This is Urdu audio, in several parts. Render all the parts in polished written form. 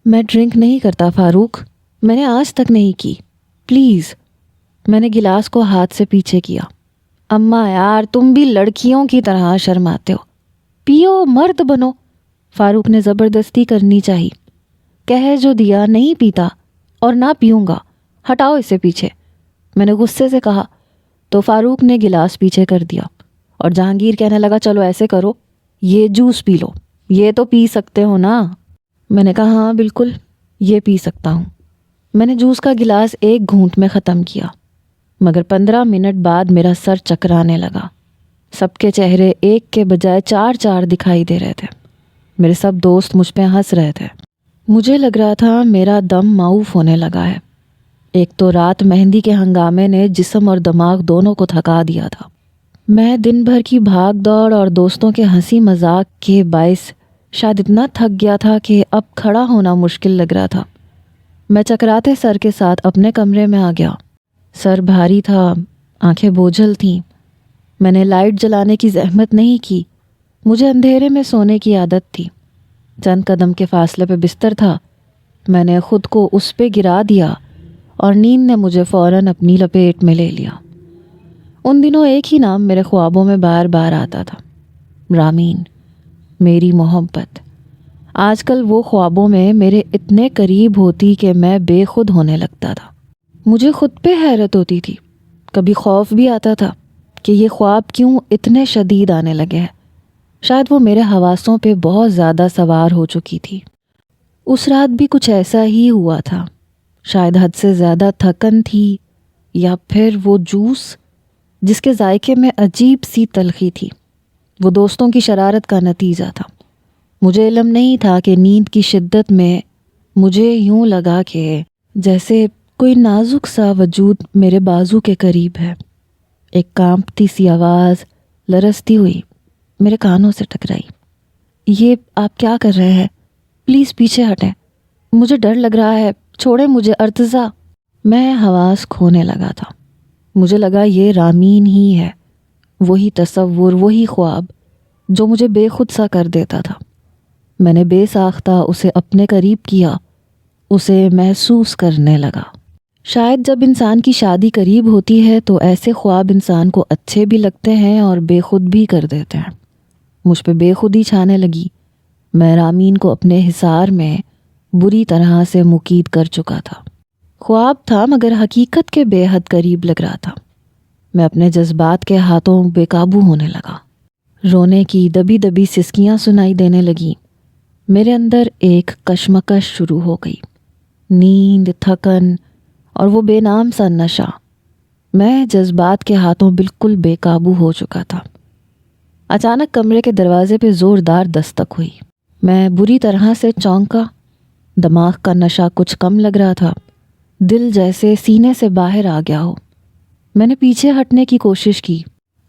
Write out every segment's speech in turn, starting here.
میں ڈرنک نہیں کرتا فاروق، میں نے آج تک نہیں کی، پلیز۔ میں نے گلاس کو ہاتھ سے پیچھے کیا۔ اماں یار تم بھی لڑکیوں کی طرح شرماتے ہو، پیو مرد بنو۔ فاروق نے زبردستی کرنی چاہی۔ کہہ جو دیا نہیں پیتا اور نہ پیوں گا، ہٹاؤ اسے پیچھے، میں نے غصے سے کہا تو فاروق نے گلاس پیچھے کر دیا اور جہانگیر کہنے لگا چلو ایسے کرو، یہ جوس پی لو، یہ تو پی سکتے ہو نا؟ میں نے کہا ہاں بالکل یہ پی سکتا ہوں۔ میں نے جوس کا گلاس ایک گھونٹ میں ختم کیا، مگر 15 منٹ بعد میرا سر چکرانے لگا۔ سب کے چہرے ایک کے بجائے چار چار دکھائی دے رہے تھے۔ میرے سب دوست مجھ پہ ہنس رہے تھے۔ مجھے لگ رہا تھا میرا دم معاف ہونے لگا ہے۔ ایک تو رات مہندی کے ہنگامے نے جسم اور دماغ دونوں کو تھکا دیا تھا۔ میں دن بھر کی بھاگ دوڑ اور دوستوں کے ہنسی مذاق کے باعث شاید اتنا تھک گیا تھا کہ اب کھڑا ہونا مشکل لگ رہا تھا۔ میں چکراتے سر کے ساتھ اپنے کمرے میں آ گیا۔ سر بھاری تھا، آنکھیں بوجھل تھیں۔ میں نے لائٹ جلانے کی زحمت نہیں کی، مجھے اندھیرے میں سونے کی عادت تھی۔ چند قدم کے فاصلے پہ بستر تھا، میں نے خود کو اس پہ گرا دیا اور نیند نے مجھے فوراً اپنی لپیٹ میں لے لیا۔ ان دنوں ایک ہی نام میرے خوابوں میں بار بار آتا تھا، رامین، میری محبت۔ آج کل وہ خوابوں میں میرے اتنے قریب ہوتی کہ میں بے خود ہونے لگتا تھا۔ مجھے خود پہ حیرت ہوتی تھی، کبھی خوف بھی آتا تھا کہ یہ خواب کیوں اتنے شدید آنے لگے ہیں۔ شاید وہ میرے حواسوں پہ بہت زیادہ سوار ہو چکی تھی۔ اس رات بھی کچھ ایسا ہی ہوا تھا، شاید حد سے زیادہ تھکن تھی یا پھر وہ جوس جس کے ذائقے میں عجیب سی تلخی تھی، وہ دوستوں کی شرارت کا نتیجہ تھا۔ مجھے علم نہیں تھا کہ نیند کی شدت میں مجھے یوں لگا کہ جیسے کوئی نازک سا وجود میرے بازو کے قریب ہے۔ ایک کانپتی سی آواز لرزتی ہوئی میرے کانوں سے ٹکرائی۔ یہ آپ کیا کر رہے ہیں؟ پلیز پیچھے ہٹیں، مجھے ڈر لگ رہا ہے، چھوڑیں مجھے ارتضیٰ۔ میں حواس کھونے لگا تھا۔ مجھے لگا یہ رامین ہی ہے، وہی تصور، وہی خواب جو مجھے بے خود سا کر دیتا تھا۔ میں نے بے ساختہ اسے اپنے قریب کیا، اسے محسوس کرنے لگا۔ شاید جب انسان کی شادی قریب ہوتی ہے تو ایسے خواب انسان کو اچھے بھی لگتے ہیں اور بے خود بھی کر دیتے ہیں۔ مجھ پہ بے خودی چھانے لگی۔ میں رامین کو اپنے حصار میں بری طرح سے مقید کر چکا تھا۔ خواب تھا مگر حقیقت کے بے حد قریب لگ رہا تھا۔ میں اپنے جذبات کے ہاتھوں بے قابو ہونے لگا۔ رونے کی دبی دبی سسکیاں سنائی دینے لگیں۔ میرے اندر ایک کشمکش شروع ہو گئی، نیند، تھکن اور وہ بے نام سا نشہ۔ میں جذبات کے ہاتھوں بالکل بے قابو ہو چکا تھا۔ اچانک کمرے کے دروازے پہ زوردار دستک ہوئی۔ میں بری طرح سے چونکا۔ دماغ کا نشہ کچھ کم لگ رہا تھا، دل جیسے سینے سے باہر آ گیا ہو۔ میں نے پیچھے ہٹنے کی کوشش کی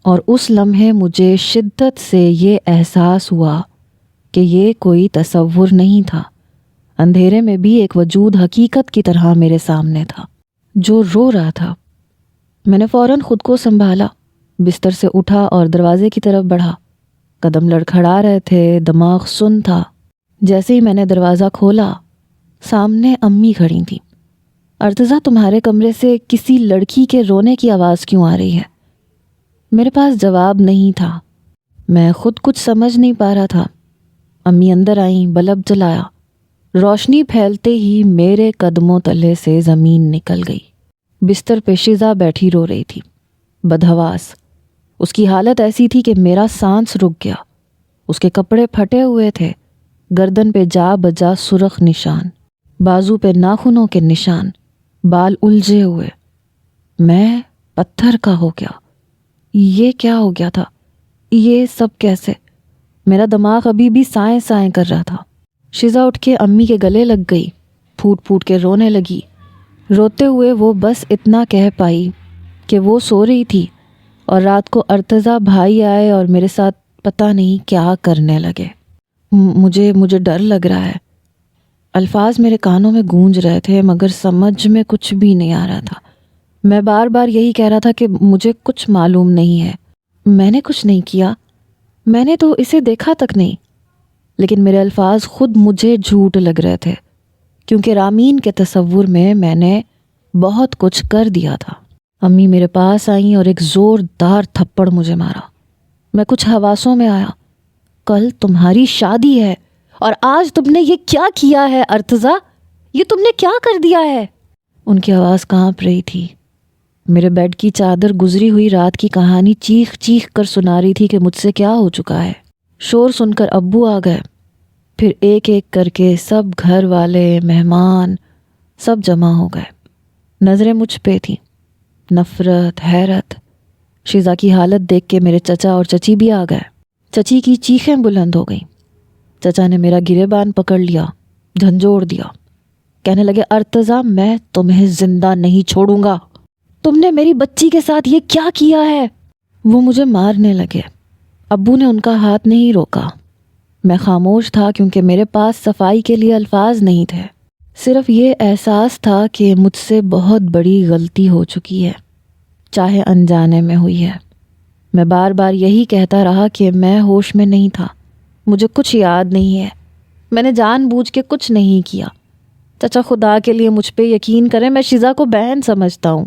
اور اس لمحے مجھے شدت سے یہ احساس ہوا کہ یہ کوئی تصور نہیں تھا۔ اندھیرے میں بھی ایک وجود حقیقت کی طرح میرے سامنے تھا جو رو رہا تھا۔ میں نے فوراً خود کو سنبھالا، بستر سے اٹھا اور دروازے کی طرف بڑھا۔ قدم لڑکھڑا رہے تھے، دماغ سن تھا۔ جیسے ہی میں نے دروازہ کھولا، سامنے امی کھڑی تھیں۔ ارتضیٰ تمہارے کمرے سے کسی لڑکی کے رونے کی آواز کیوں آ رہی ہے؟ میرے پاس جواب نہیں تھا، میں خود کچھ سمجھ نہیں پا رہا تھا۔ امی اندر آئیں، بلب جلایا۔ روشنی پھیلتے ہی میرے قدموں تلے سے زمین نکل گئی۔ بستر پہ شیزا بیٹھی رو رہی تھی، بدحواس۔ اس کی حالت ایسی تھی کہ میرا سانس رک گیا۔ اس کے کپڑے پھٹے ہوئے تھے، گردن پہ جا بجا سرخ نشان، بازو پہ ناخنوں کے نشان، بال الجھے ہوئے۔ میں پتھر کا ہو گیا۔ یہ کیا ہو گیا تھا؟ یہ سب کیسے؟ میرا دماغ ابھی بھی سائیں سائیں کر رہا تھا۔ شیزا اٹھ کے امی کے گلے لگ گئی، پھوٹ پھوٹ کے رونے لگی۔ روتے ہوئے وہ بس اتنا کہہ پائی کہ وہ سو رہی تھی اور رات کو ارتضیٰ بھائی آئے اور میرے ساتھ پتہ نہیں کیا کرنے لگے۔ مجھے ڈر لگ رہا ہے۔ الفاظ میرے کانوں میں گونج رہے تھے مگر سمجھ میں کچھ بھی نہیں آ رہا تھا۔ میں بار بار یہی کہہ رہا تھا کہ مجھے کچھ معلوم نہیں ہے، میں نے کچھ نہیں کیا، میں نے تو اسے دیکھا تک نہیں، لیکن میرے الفاظ خود مجھے جھوٹ لگ رہے تھے۔ کیونکہ رامین کے تصور میں نے بہت کچھ کر دیا تھا۔ امی میرے پاس آئیں اور ایک زوردار تھپڑ مجھے مارا۔ میں کچھ حواسوں میں آیا۔ کل تمہاری شادی ہے اور آج تم نے یہ کیا کیا ہے ارتضیٰ؟ یہ تم نے کیا کر دیا ہے؟ ان کی آواز کانپ رہی تھی۔ میرے بیڈ کی چادر گزری ہوئی رات کی کہانی چیخ چیخ کر سنا رہی تھی کہ مجھ سے کیا ہو چکا ہے۔ شور سن کر ابو آ گئے۔ پھر ایک ایک کر کے سب گھر والے، مہمان سب جمع ہو گئے۔ نظریں مجھ پہ تھیں، نفرت، حیرت۔ شیزا کی حالت دیکھ کے میرے چچا اور چچی بھی آ گئے۔ چچی کی چیخیں بلند ہو گئیں۔ چچا نے میرا گریبان پکڑ لیا، جھنجھوڑ دیا۔ کہنے لگے، ارتضیٰ میں تمہیں زندہ نہیں چھوڑوں گا۔ تم نے میری بچی کے ساتھ یہ کیا کیا ہے؟ وہ مجھے مارنے لگے۔ ابو نے ان کا ہاتھ نہیں روکا۔ میں خاموش تھا کیونکہ میرے پاس صفائی کے لیے الفاظ نہیں تھے۔ صرف یہ احساس تھا کہ مجھ سے بہت بڑی غلطی ہو چکی ہے، چاہے انجانے میں ہوئی ہے۔ میں بار بار یہی کہتا رہا کہ میں ہوش میں نہیں تھا، مجھے کچھ یاد نہیں ہے، میں نے جان بوجھ کے کچھ نہیں کیا۔ چچا خدا کے لیے مجھ پہ یقین کریں، میں شیزا کو بہن سمجھتا ہوں۔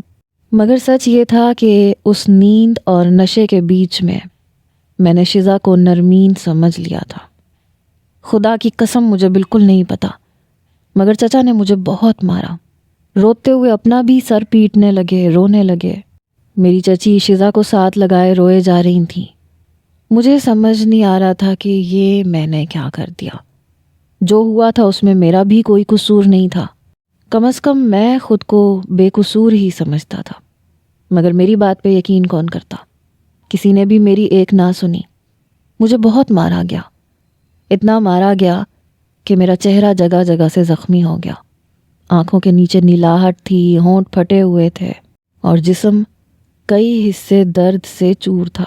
مگر سچ یہ تھا کہ اس نیند اور نشے کے بیچ میں نے شیزا کو نرمین سمجھ لیا تھا۔ خدا کی قسم مجھے بالکل نہیں پتا، مگر چچا نے مجھے بہت مارا۔ روتے ہوئے اپنا بھی سر پیٹنے لگے، رونے لگے۔ میری چچی شیزا کو ساتھ لگائے روئے جا رہی تھیں۔ مجھے سمجھ نہیں آ رہا تھا کہ یہ میں نے کیا کر دیا۔ جو ہوا تھا اس میں میرا بھی کوئی قصور نہیں تھا، کم از کم میں خود کو بے قصور ہی سمجھتا تھا۔ مگر میری بات پہ یقین کون کرتا؟ کسی نے بھی میری ایک نہ سنی۔ مجھے بہت مارا گیا، اتنا مارا گیا کہ میرا چہرہ جگہ جگہ سے زخمی ہو گیا۔ آنکھوں کے نیچے نیلاہٹ تھی، ہونٹ پھٹے ہوئے تھے اور جسم کئی حصے درد سے چور تھا۔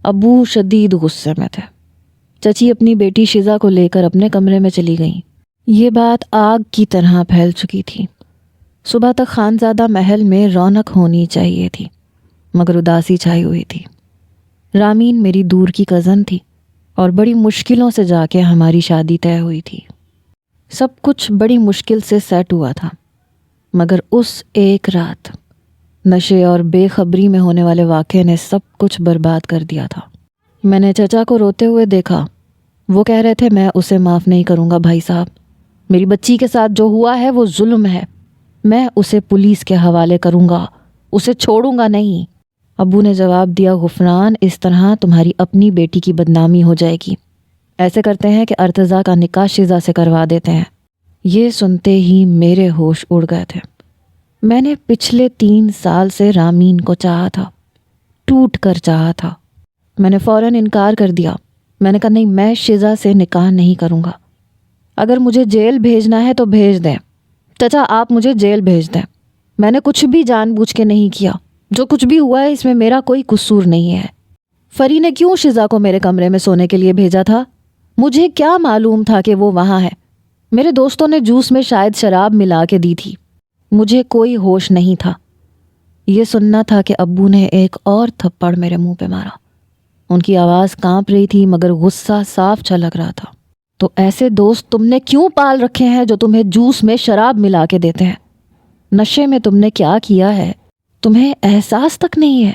ابو شدید غصے میں تھے۔ چچی اپنی بیٹی شیزا کو لے کر اپنے کمرے میں چلی گئیں۔ یہ بات آگ کی طرح پھیل چکی تھی۔ صبح تک خانزادہ محل میں رونق ہونی چاہیے تھی، مگر اداسی چھائی ہوئی تھی۔ رامین میری دور کی کزن تھی اور بڑی مشکلوں سے جا کے ہماری شادی طے ہوئی تھی۔ سب کچھ بڑی مشکل سے سیٹ ہوا تھا، مگر اس ایک رات نشے اور بے خبری میں ہونے والے واقعے نے سب کچھ برباد کر دیا تھا۔ میں نے چچا کو روتے ہوئے دیکھا۔ وہ کہہ رہے تھے، میں اسے معاف نہیں کروں گا بھائی صاحب، میری بچی کے ساتھ جو ہوا ہے وہ ظلم ہے، میں اسے پولیس کے حوالے کروں گا، اسے چھوڑوں گا نہیں۔ ابو نے جواب دیا، غفران، اس طرح تمہاری اپنی بیٹی کی بدنامی ہو جائے گی۔ ایسے کرتے ہیں کہ ارتضیٰ کا نکاح شیزا سے کروا دیتے ہیں۔ یہ سنتے ہی میرے ہوش اڑ گئے تھے۔ میں نے پچھلے 3 سال سے رامین کو چاہا تھا، ٹوٹ کر چاہا تھا۔ میں نے فوراً انکار کر دیا۔ میں نے کہا، نہیں، میں شیزا سے نکاح نہیں کروں گا۔ اگر مجھے جیل بھیجنا ہے تو بھیج دیں، چچا آپ مجھے جیل بھیج دیں۔ میں نے کچھ بھی جان بوجھ کے نہیں کیا، جو کچھ بھی ہوا ہے اس میں میرا کوئی قصور نہیں ہے۔ فری نے کیوں شیزا کو میرے کمرے میں سونے کے لیے بھیجا تھا؟ مجھے کیا معلوم تھا کہ وہ وہاں ہے؟ میرے دوستوں نے جوس میں شاید شراب ملا کے دی تھی، مجھے کوئی ہوش نہیں تھا۔ یہ سننا تھا کہ ابو نے ایک اور تھپڑ میرے منہ پہ مارا۔ ان کی آواز کانپ رہی تھی مگر غصہ صاف چھلک رہا تھا۔ تو ایسے دوست تم نے کیوں پال رکھے ہیں جو تمہیں جوس میں شراب ملا کے دیتے ہیں؟ نشے میں تم نے کیا کیا ہے؟ تمہیں احساس تک نہیں ہے،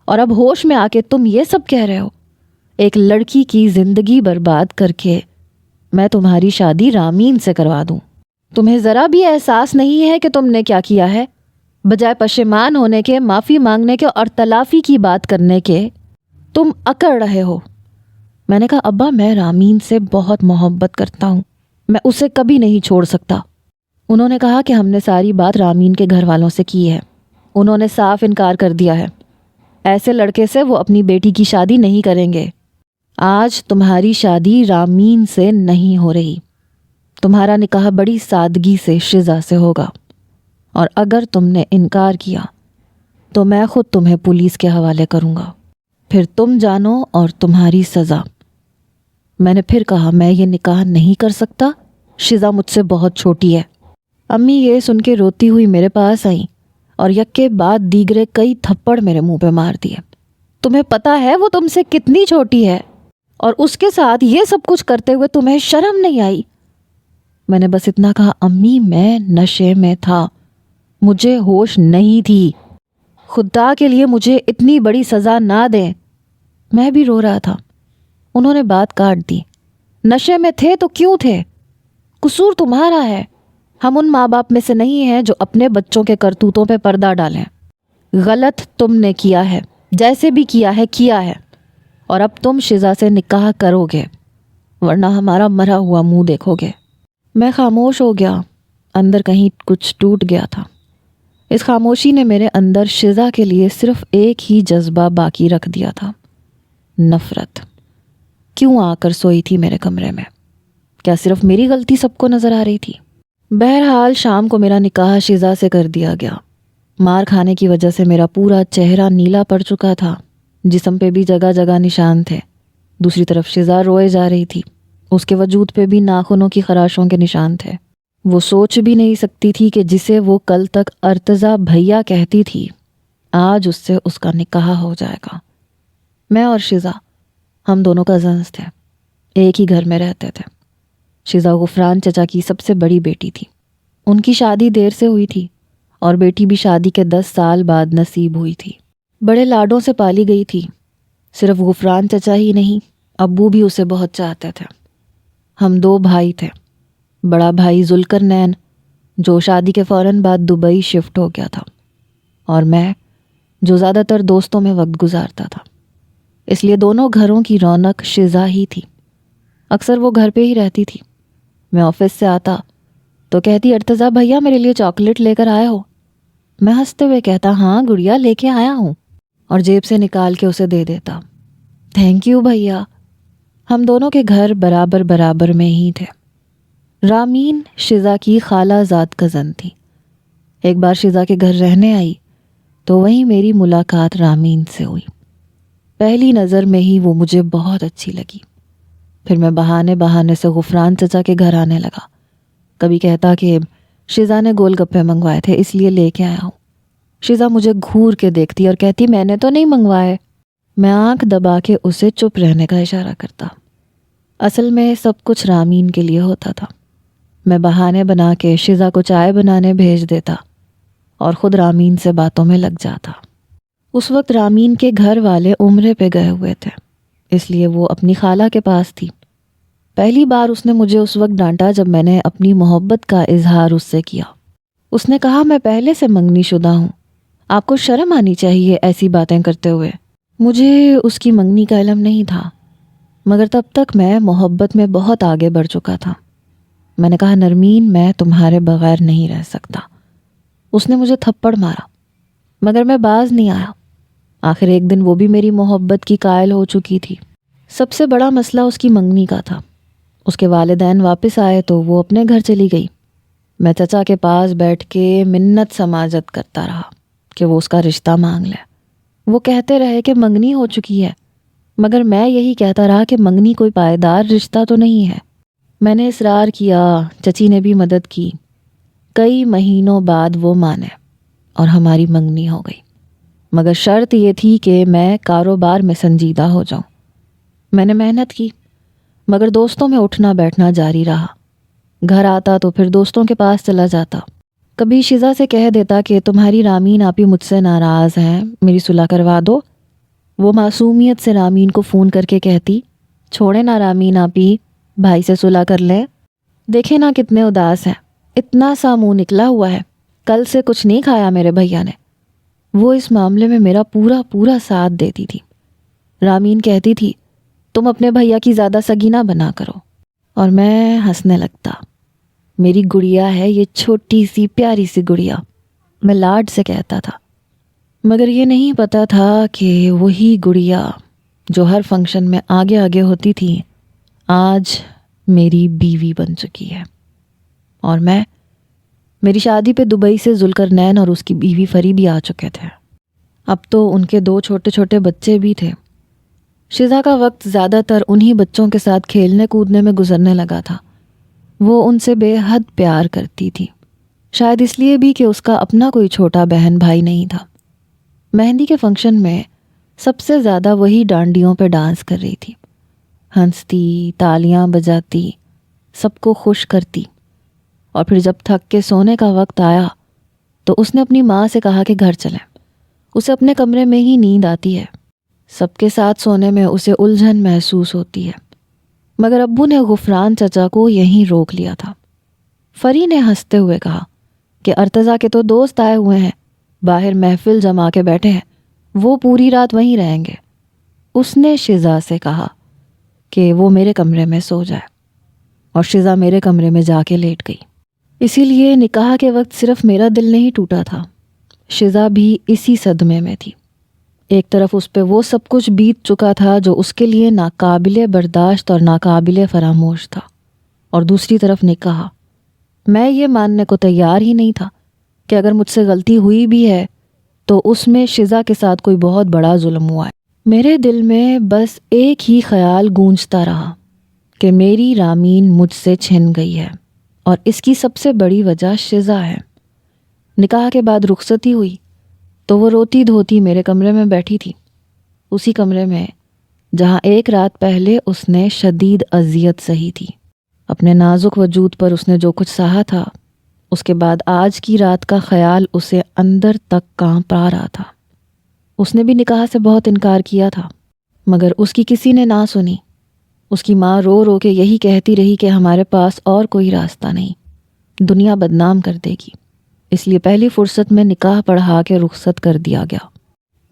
اور اب ہوش میں آ کے تم یہ سب کہہ رہے ہو؟ ایک لڑکی کی زندگی برباد کر کے میں تمہاری شادی رامین سے کروا دوں؟ تمہیں ذرا بھی احساس نہیں ہے کہ تم نے کیا کیا ہے؟ بجائے پشیمان ہونے کے، معافی مانگنے کے اور تلافی کی بات کرنے کے تم اکڑ رہے ہو۔ میں نے کہا، ابا میں رامین سے بہت محبت کرتا ہوں، میں اسے کبھی نہیں چھوڑ سکتا۔ انہوں نے کہا کہ ہم نے ساری بات رامین کے گھر والوں سے کی ہے، انہوں نے صاف انکار کر دیا ہے، ایسے لڑکے سے وہ اپنی بیٹی کی شادی نہیں کریں گے۔ آج تمہاری شادی رامین سے نہیں ہو رہی، تمہارا نکاح بڑی سادگی سے شیزا سے ہوگا، اور اگر تم نے انکار کیا تو میں خود تمہیں پولیس کے حوالے کروں گا، پھر تم جانو اور تمہاری سزا۔ میں نے پھر کہا، میں یہ نکاح نہیں کر سکتا، شیزا مجھ سے بہت چھوٹی ہے۔ امی یہ سن کے روتی ہوئی میرے پاس آئیں اور یکے بعد دیگرے کئی تھپڑ میرے منہ پہ مار دیے۔ تمہیں پتہ ہے وہ تم سے کتنی چھوٹی ہے، اور اس کے ساتھ یہ سب کچھ کرتے ہوئے تمہیں شرم نہیں آئی؟ میں نے بس اتنا کہا، امی میں نشے میں تھا، مجھے ہوش نہیں تھی، خدا کے لیے مجھے اتنی بڑی سزا نہ دیں۔ میں بھی رو رہا تھا۔ انہوں نے بات کاٹ دی، نشے میں تھے تو کیوں تھے؟ قصور تمہارا ہے، ہم ان ماں باپ میں سے نہیں ہیں جو اپنے بچوں کے کرتوتوں پہ پردہ ڈالیں۔ غلط تم نے کیا ہے، جیسے بھی کیا ہے، اور اب تم شزا سے نکاح کرو گے ورنہ ہمارا مرا ہوا منہ دیکھو گے۔ میں خاموش ہو گیا، اندر کہیں کچھ ٹوٹ گیا تھا۔ اس خاموشی نے میرے اندر شزا کے لیے صرف ایک ہی جذبہ باقی رکھ دیا تھا، نفرت۔ کیوں آ کر سوئی تھی میرے کمرے میں؟ کیا صرف میری غلطی سب کو نظر آ رہی تھی؟ بہرحال شام کو میرا نکاح شزا سے کر دیا گیا۔ مار کھانے کی وجہ سے میرا پورا چہرہ نیلا پڑ چکا تھا، جسم پہ بھی جگہ جگہ نشان تھے۔ دوسری طرف شزا روئے جا رہی تھی، اس کے وجود پہ بھی ناخنوں کی خراشوں کے نشان تھے۔ وہ سوچ بھی نہیں سکتی تھی کہ جسے وہ کل تک ارتضیٰ بھیا کہتی تھی، آج اس سے اس کا نکاح ہو جائے گا۔ میں اور شزا، ہم دونوں کزنز تھے، ایک ہی گھر میں رہتے تھے۔ شزا غفران چچا کی سب سے بڑی بیٹی تھی۔ ان کی شادی دیر سے ہوئی تھی اور بیٹی بھی شادی کے 10 سال بعد نصیب ہوئی تھی۔ بڑے لاڈوں سے پالی گئی تھی۔ صرف غفران چچا ہی نہیں، ابو بھی اسے بہت چاہتے تھے۔ ہم 2 بھائی تھے، بڑا بھائی ذوالقرنین جو شادی کے فوراً بعد دبئی شفٹ ہو گیا تھا، اور میں جو زیادہ تر دوستوں میں وقت گزارتا تھا۔ اس لیے دونوں گھروں کی رونق شزا ہی تھی۔ اکثر وہ گھر پہ ہی رہتی تھی۔ میں آفس سے آتا تو کہتی، ارتضیٰ بھیا میرے لیے چاکلیٹ لے کر آئے ہو؟ میں ہنستے ہوئے کہتا، ہاں گڑیا لے کے آیا ہوں، اور جیب سے نکال کے اسے دے دیتا۔ تھینک یو بھیا۔ ہم دونوں کے گھر برابر برابر میں ہی تھے۔ رامین شزا کی خالہ زاد کزن تھی۔ ایک بار شزا کے گھر رہنے آئی تو وہیں میری ملاقات رامین سے ہوئی۔ پہلی نظر میں ہی وہ مجھے بہت اچھی لگی۔ پھر میں بہانے سے غفران چچا کے گھر آنے لگا۔ کبھی کہتا کہ شزا نے گول گپے منگوائے تھے اس لیے لے کے آیا ہوں۔ شزا مجھے گھور کے دیکھتی اور کہتی، میں نے تو نہیں منگوائے۔ میں آنکھ دبا کے اسے چپ رہنے کا اشارہ کرتا۔ اصل میں سب کچھ رامین کے لیے ہوتا تھا۔ میں بہانے بنا کے شزا کو چائے بنانے بھیج دیتا اور خود رامین سے باتوں میں لگ جاتا۔ اس وقت رامین کے گھر والے عمرے پہ گئے ہوئے تھے، اس لیے وہ اپنی خالہ کے پاس تھی۔ پہلی بار اس نے مجھے اس وقت ڈانٹا جب میں نے اپنی محبت کا اظہار اس سے کیا۔ اس نے کہا، میں پہلے سے منگنی شدہ ہوں، آپ کو شرم آنی چاہیے ایسی باتیں کرتے ہوئے۔ مجھے اس کی منگنی کا علم نہیں تھا، مگر تب تک میں محبت میں بہت آگے بڑھ چکا تھا۔ میں نے کہا، نرمین میں تمہارے بغیر نہیں رہ سکتا۔ اس نے مجھے تھپڑ مارا، مگر میں باز نہیں آیا۔ آخر ایک دن وہ بھی میری محبت کی قائل ہو چکی تھی۔ سب سے بڑا مسئلہ اس کی منگنی کا تھا۔ اس کے والدین واپس آئے تو وہ اپنے گھر چلی گئی۔ میں چچا کے پاس بیٹھ کے منت سماجت کرتا رہا کہ وہ اس کا رشتہ مانگ لے۔ وہ کہتے رہے کہ منگنی ہو چکی ہے، مگر میں یہی کہتا رہا کہ منگنی کوئی پائیدار رشتہ تو نہیں ہے۔ میں نے اصرار کیا، چچی نے بھی مدد کی۔ کئی مہینوں بعد وہ مانے اور ہماری منگنی ہو گئی، مگر شرط یہ تھی کہ میں کاروبار میں سنجیدہ ہو جاؤں۔ میں نے محنت کی، مگر دوستوں میں اٹھنا بیٹھنا جاری رہا۔ گھر آتا تو پھر دوستوں کے پاس چلا جاتا۔ کبھی شزا سے کہہ دیتا کہ تمہاری رامین آپی مجھ سے ناراض ہیں، میری صلح کروا دو۔ وہ معصومیت سے رامین کو فون کر کے کہتی، چھوڑے نا رامین آپی، بھائی سے صلح کر لیں۔ دیکھے نا کتنے اداس ہیں، اتنا سا منہ نکلا ہوا ہے، کل سے کچھ نہیں کھایا میرے بھیا نے۔ وہ اس معاملے میں میرا پورا ساتھ دیتی تھی۔ رامین کہتی تھی، تم اپنے بھیا کی زیادہ سگی نہ بنا کرو، اور میں ہنسنے لگتا۔ میری گڑیا ہے یہ، چھوٹی سی پیاری سی گڑیا، میں لاڈ سے کہتا تھا۔ مگر یہ نہیں پتا تھا کہ وہی گڑیا جو ہر فنکشن میں آگے آگے ہوتی تھی، آج میری بیوی بن چکی ہے۔ اور میری شادی پہ دبئی سے ذوالقرنین اور اس کی بیوی فریبی آ چکے تھے۔ اب تو ان کے 2 چھوٹے چھوٹے بچے بھی تھے۔ شزا کا وقت زیادہ تر انہی بچوں کے ساتھ کھیلنے کودنے میں گزرنے لگا تھا۔ وہ ان سے بے حد پیار کرتی تھی، شاید اس لیے بھی کہ اس کا اپنا کوئی چھوٹا بہن بھائی نہیں تھا۔ مہندی کے فنکشن میں سب سے زیادہ وہی ڈانڈیوں پہ ڈانس کر رہی تھی، ہنستی، تالیاں بجاتی، سب کو خوش کرتی۔ اور پھر جب تھک کے سونے کا وقت آیا تو اس نے اپنی ماں سے کہا کہ گھر چلیں، اسے اپنے کمرے میں ہی نیند آتی ہے، سب کے ساتھ سونے میں اسے الجھن محسوس ہوتی ہے۔ مگر ابو نے غفران چچا کو یہیں روک لیا تھا۔ فری نے ہنستے ہوئے کہا کہ ارتضیٰ کے تو دوست آئے ہوئے ہیں، باہر محفل جما کے بیٹھے ہیں، وہ پوری رات وہیں رہیں گے۔ اس نے شزا سے کہا کہ وہ میرے کمرے میں سو جائے، اور شزا میرے کمرے میں جا کے لیٹ گئی۔ اسی لیے نکاح کے وقت صرف میرا دل نہیں ٹوٹا تھا، شزا بھی اسی صدمے میں تھی۔ ایک طرف اس پہ وہ سب کچھ بیت چکا تھا جو اس کے لیے ناقابل برداشت اور ناقابل فراموش تھا، اور دوسری طرف نکاح۔ میں یہ ماننے کو تیار ہی نہیں تھا کہ اگر مجھ سے غلطی ہوئی بھی ہے تو اس میں شزا کے ساتھ کوئی بہت بڑا ظلم ہوا ہے۔ میرے دل میں بس ایک ہی خیال گونجتا رہا کہ میری رامین مجھ سے چھن گئی ہے، اور اس کی سب سے بڑی وجہ شزا ہے۔ نکاح کے بعد رخصتی ہوئی تو وہ روتی دھوتی میرے کمرے میں بیٹھی تھی، اسی کمرے میں جہاں ایک رات پہلے اس نے شدید اذیت سہی تھی۔ اپنے نازک وجود پر اس نے جو کچھ سہا تھا، اس کے بعد آج کی رات کا خیال اسے اندر تک کانپا رہا تھا۔ اس نے بھی نکاح سے بہت انکار کیا تھا، مگر اس کی کسی نے نہ سنی۔ اس کی ماں رو رو کے یہی کہتی رہی کہ ہمارے پاس اور کوئی راستہ نہیں، دنیا بدنام کر دے گی، اس لیے پہلی فرصت میں نکاح پڑھا کے رخصت کر دیا گیا۔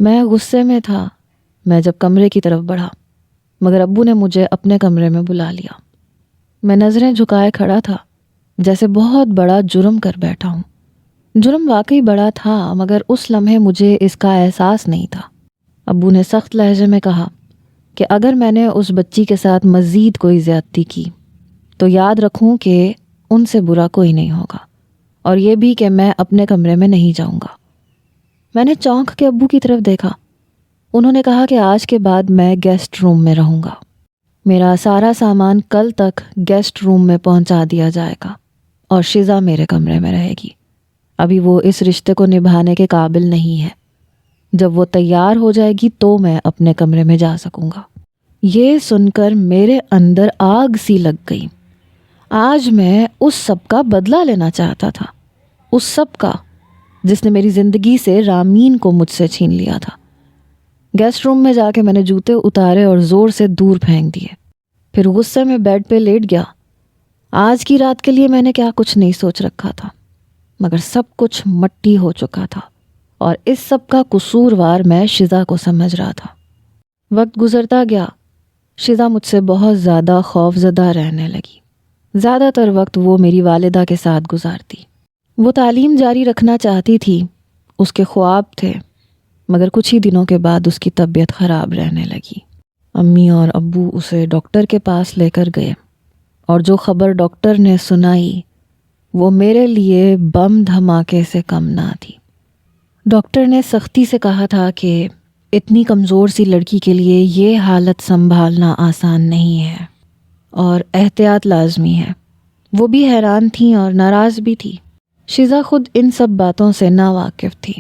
میں غصے میں تھا۔ میں جب کمرے کی طرف بڑھا مگر ابو نے مجھے اپنے کمرے میں بلا لیا۔ میں نظریں جھکائے کھڑا تھا، جیسے بہت بڑا جرم کر بیٹھا ہوں۔ جرم واقعی بڑا تھا، مگر اس لمحے مجھے اس کا احساس نہیں تھا۔ ابو نے سخت لہجے میں کہا کہ اگر میں نے اس بچی کے ساتھ مزید کوئی زیادتی کی تو یاد رکھوں کہ ان سے برا کوئی نہیں ہوگا، اور یہ بھی کہ میں اپنے کمرے میں نہیں جاؤں گا۔ میں نے چونک کے ابو کی طرف دیکھا۔ انہوں نے کہا کہ آج کے بعد میں گیسٹ روم میں رہوں گا، میرا سارا سامان کل تک گیسٹ روم میں پہنچا دیا جائے گا، اور شزا میرے کمرے میں رہے گی۔ ابھی وہ اس رشتے کو نبھانے کے قابل نہیں ہے، جب وہ تیار ہو جائے گی تو میں اپنے کمرے میں جا سکوں گا۔ یہ سن کر میرے اندر آگ سی لگ گئی۔ آج میں اس سب کا بدلہ لینا چاہتا تھا، اس سب کا جس نے میری زندگی سے رامین کو مجھ سے چھین لیا تھا۔ گیسٹ روم میں جا کے میں نے جوتے اتارے اور زور سے دور پھینک دیے، پھر غصے میں بیڈ پہ لیٹ گیا۔ آج کی رات کے لیے میں نے کیا کچھ نہیں سوچ رکھا تھا، مگر سب کچھ مٹی ہو چکا تھا، اور اس سب کا قصوروار میں شزا کو سمجھ رہا تھا۔ وقت گزرتا گیا، شزا مجھ سے بہت زیادہ خوف زدہ رہنے لگی۔ زیادہ تر وقت وہ میری والدہ کے ساتھ گزارتی۔ وہ تعلیم جاری رکھنا چاہتی تھی، اس کے خواب تھے، مگر کچھ ہی دنوں کے بعد اس کی طبیعت خراب رہنے لگی۔ امی اور ابو اسے ڈاکٹر کے پاس لے کر گئے، اور جو خبر ڈاکٹر نے سنائی وہ میرے لیے بم دھماکے سے کم نہ تھی۔ ڈاکٹر نے سختی سے کہا تھا کہ اتنی کمزور سی لڑکی کے لیے یہ حالت سنبھالنا آسان نہیں ہے، اور احتیاط لازمی ہے۔ وہ بھی حیران تھیں اور ناراض بھی تھی۔ شزا خود ان سب باتوں سے ناواقف تھی۔